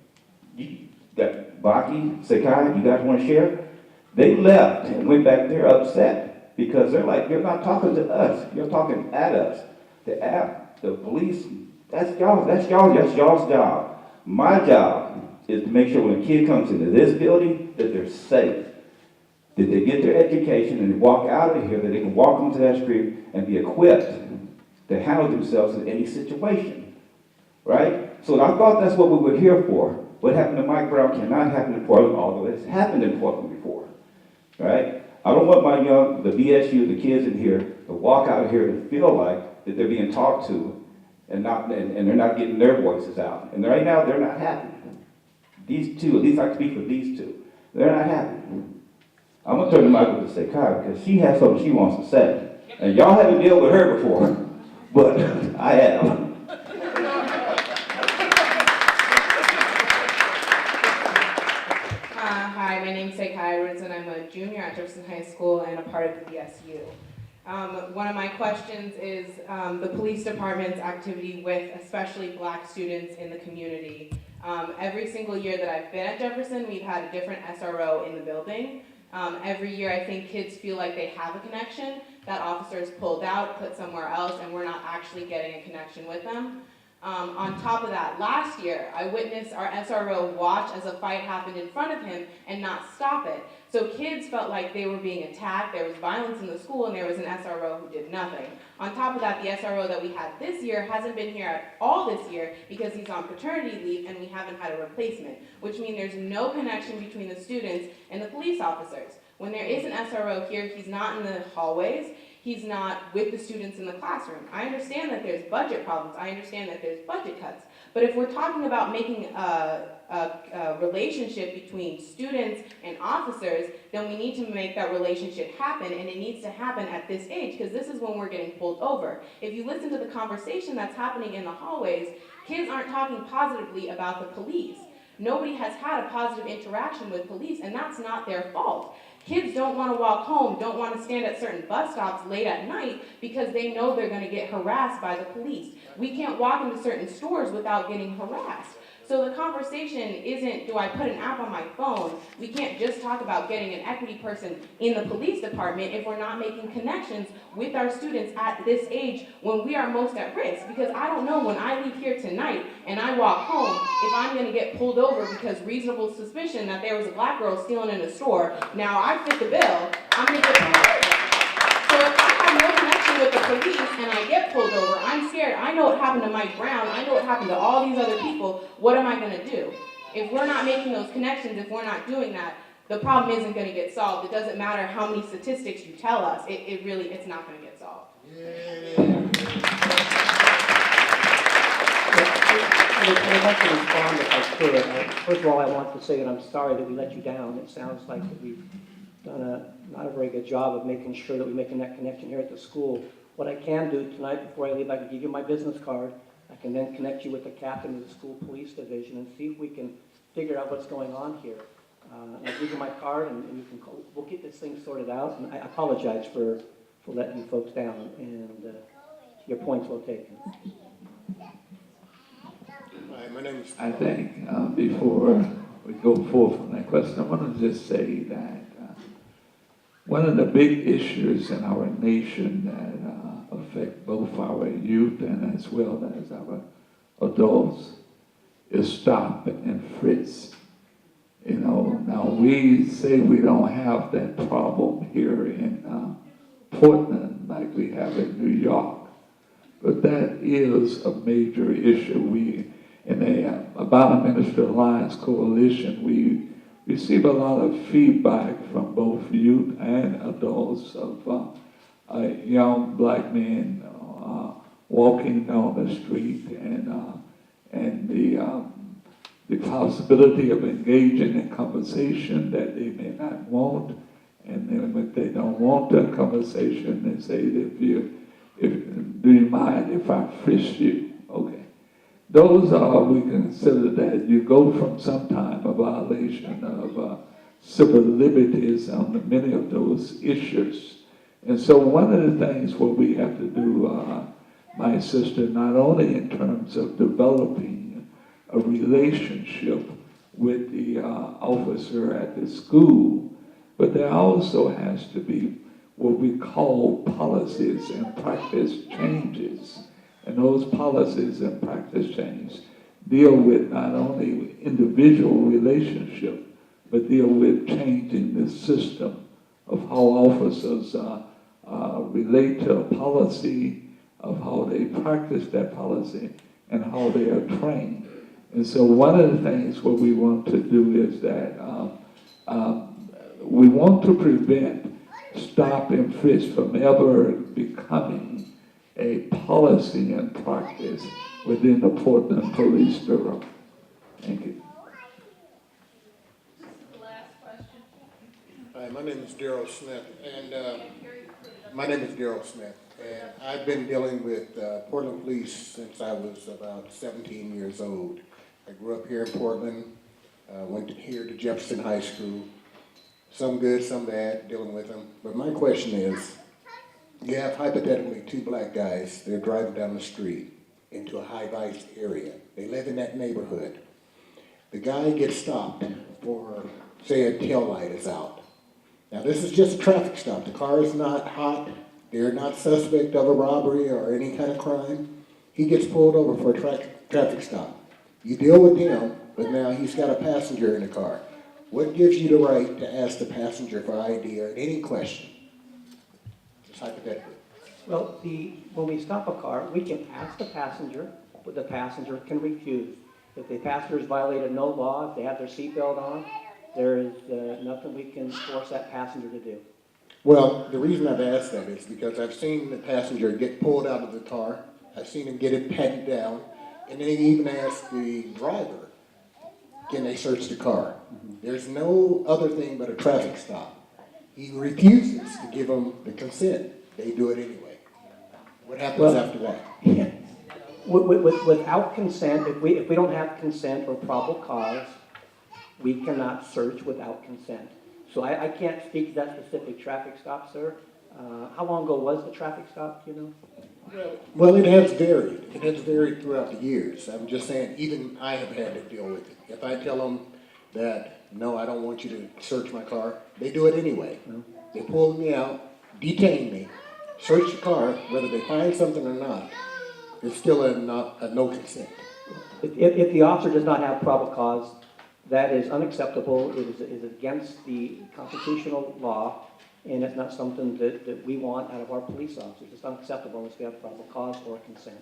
S15: You got Baki, Sekai, you guys want to share? They left and went back there upset because they're like, you're not talking to us. You're talking at us. The app, the police, that's y'all's job. My job is to make sure when a kid comes into this building that they're safe, that they get their education and they walk out of here, that they can walk onto that street and be equipped to handle themselves in any situation, right? So I thought that's what we were here for. What happened to Mike Brown cannot happen in Portland, although it's happened in Portland before, right? I don't want the BSU, the kids in here, to walk out of here and feel like that they're being talked to and they're not getting their voices out. And right now, they're not happy. These two, at least I speak for these two, they're not happy. I'm going to turn the mic over to Sekai because she has something she wants to say. And y'all haven't dealt with her before, but I have.
S16: Hi, my name's Sekai and I'm a junior at Jefferson High School and a part of the BSU. One of my questions is the police department's activity with especially Black students in the community. Every single year that I've been at Jefferson, we've had a different SRO in the building. Every year I think kids feel like they have a connection, that officer is pulled out, put somewhere else, and we're not actually getting a connection with them. On top of that, last year, I witnessed our SRO watch as a fight happened in front of him and not stop it. So kids felt like they were being attacked, there was violence in the school, and there was an SRO who did nothing. On top of that, the SRO that we had this year hasn't been here at all this year because he's on paternity leave and we haven't had a replacement, which means there's no connection between the students and the police officers. When there is an SRO here, he's not in the hallways. He's not with the students in the classroom. I understand that there's budget problems. I understand that there's budget cuts. But if we're talking about making a relationship between students and officers, then we need to make that relationship happen, and it needs to happen at this age, because this is when we're getting pulled over. If you listen to the conversation that's happening in the hallways, kids aren't talking positively about the police. Nobody has had a positive interaction with police, and that's not their fault. Kids don't want to walk home, don't want to stand at certain bus stops late at night because they know they're going to get harassed by the police. We can't walk into certain stores without getting harassed. So the conversation isn't, do I put an app on my phone? We can't just talk about getting an equity person in the police department if we're not making connections with our students at this age when we are most at risk. Because I don't know when I leave here tonight and I walk home if I'm gonna get pulled over because reasonable suspicion that there was a black girl stealing in a store. Now I fit the bill, I'm gonna get pulled over. So if I have no connection with the police and I get pulled over, I'm scared. I know what happened to Mike Brown. I know what happened to all these other people. What am I gonna do? If we're not making those connections, if we're not doing that, the problem isn't gonna get solved. It doesn't matter how many statistics you tell us. It's not gonna get solved.
S3: I'd like to respond if I could. First of all, I want to say that I'm sorry that we let you down. It sounds like that we've done not a very good job of making sure that we're making that connection here at the school. What I can do tonight before I leave, I can give you my business card. I can then connect you with the captain of the school police division and see if we can figure out what's going on here. I'll give you my card and you can call, we'll get this thing sorted out. And I apologize for letting you folks down, and your point's well taken.
S6: Hi, my name is...
S2: I think before we go forth on that question, I want to just say that one of the big issues in our nation that affect both our youth and as well as our adults is stop and frisk. You know, now we say we don't have that problem here in Portland like we have in New York, but that is a major issue. We, in the Obama Minister Alliance Coalition, we receive a lot of feedback from both youth and adults of young black men walking down the street and the possibility of engaging in conversation that they may not want, and then if they don't want that conversation, they say, do you mind if I frisk you? Okay. Those are, we consider that you go from some time a violation of civil liberties on many of those issues. And so one of the things what we have to do, my sister, not only in terms of developing a relationship with the officer at the school, but there also has to be what we call policies and practice changes. And those policies and practice changes deal with not only individual relationship, but deal with changing the system of how officers relate to a policy, of how they practice that policy, and how they are trained. And so one of the things what we want to do is that we want to prevent stop and frisk from ever becoming a policy and practice within the Portland Police Bureau. Thank you.
S11: This is the last question.
S6: Hi, my name is Daryl Smith, and I've been dealing with Portland Police since I was about 17 years old. I grew up here in Portland, went here to Jefferson High School. Some good, some bad, dealing with them. But my question is, you have hypothetically two black guys, they're driving down the street into a high-rise area. They live in that neighborhood. The guy gets stopped for, say, a tail light is out. Now this is just a traffic stop. The car is not hot. They're not suspect of a robbery or any kind of crime. He gets pulled over for a traffic stop. You deal with him, but now he's got a passenger in the car. What gives you the right to ask the passenger for ID or any question? Just hypothetically.
S3: Well, when we stop a car, we can ask the passenger, but the passenger can refuse. If the passenger has violated no law, if they have their seatbelt on, there is nothing we can force that passenger to do.
S6: Well, the reason I've asked that is because I've seen the passenger get pulled out of the car. I've seen him get it patted down. And then he even asked the driver, can they search the car? There's no other thing but a traffic stop. He refuses to give them the consent. They do it anyway. What happens after that?
S3: Without consent, if we don't have consent or probable cause, we cannot search without consent. So I can't speak to that specific traffic stop, sir. How long ago was the traffic stop, you know?
S17: Well, it has varied. It has varied throughout the years. I'm just saying, even I have had to deal with it. If I tell them that, no, I don't want you to search my car, they do it anyway. They pull me out, detain me, search the car, whether they find something or not, it's still a no consent.
S3: If the officer does not have probable cause, that is unacceptable. It is against the constitutional law, and it's not something that we want out of our police officers. It's unacceptable unless we have probable cause or consent.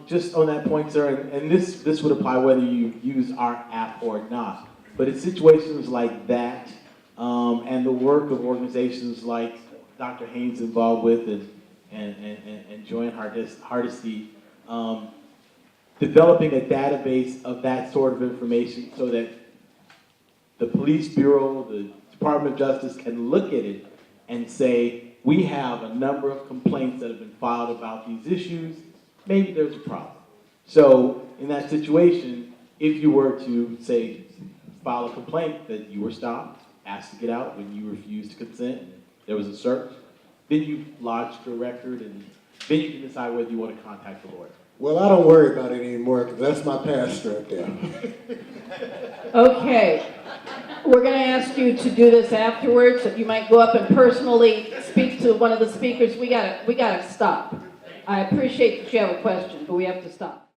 S8: Just on that point, sir, and this would apply whether you use our app or not. But in situations like that, and the work of organizations like Dr. Haynes involved with and Joanne Hardesty, developing a database of that sort of information so that the police bureau, the Department of Justice can look at it and say, we have a number of complaints that have been filed about these issues. Maybe there's a problem. So in that situation, if you were to, say, file a complaint that you were stopped, asked to get out when you refused to consent, there was a search, then you lodged your record, and then you can decide whether you want to contact the lawyer.
S17: Well, I don't worry about it anymore because that's my pastor up there.
S1: Okay, we're going to ask you to do this afterwards. If you might go up and personally speak to one of the speakers, we gotta stop. I appreciate that you have a question, but we have to stop.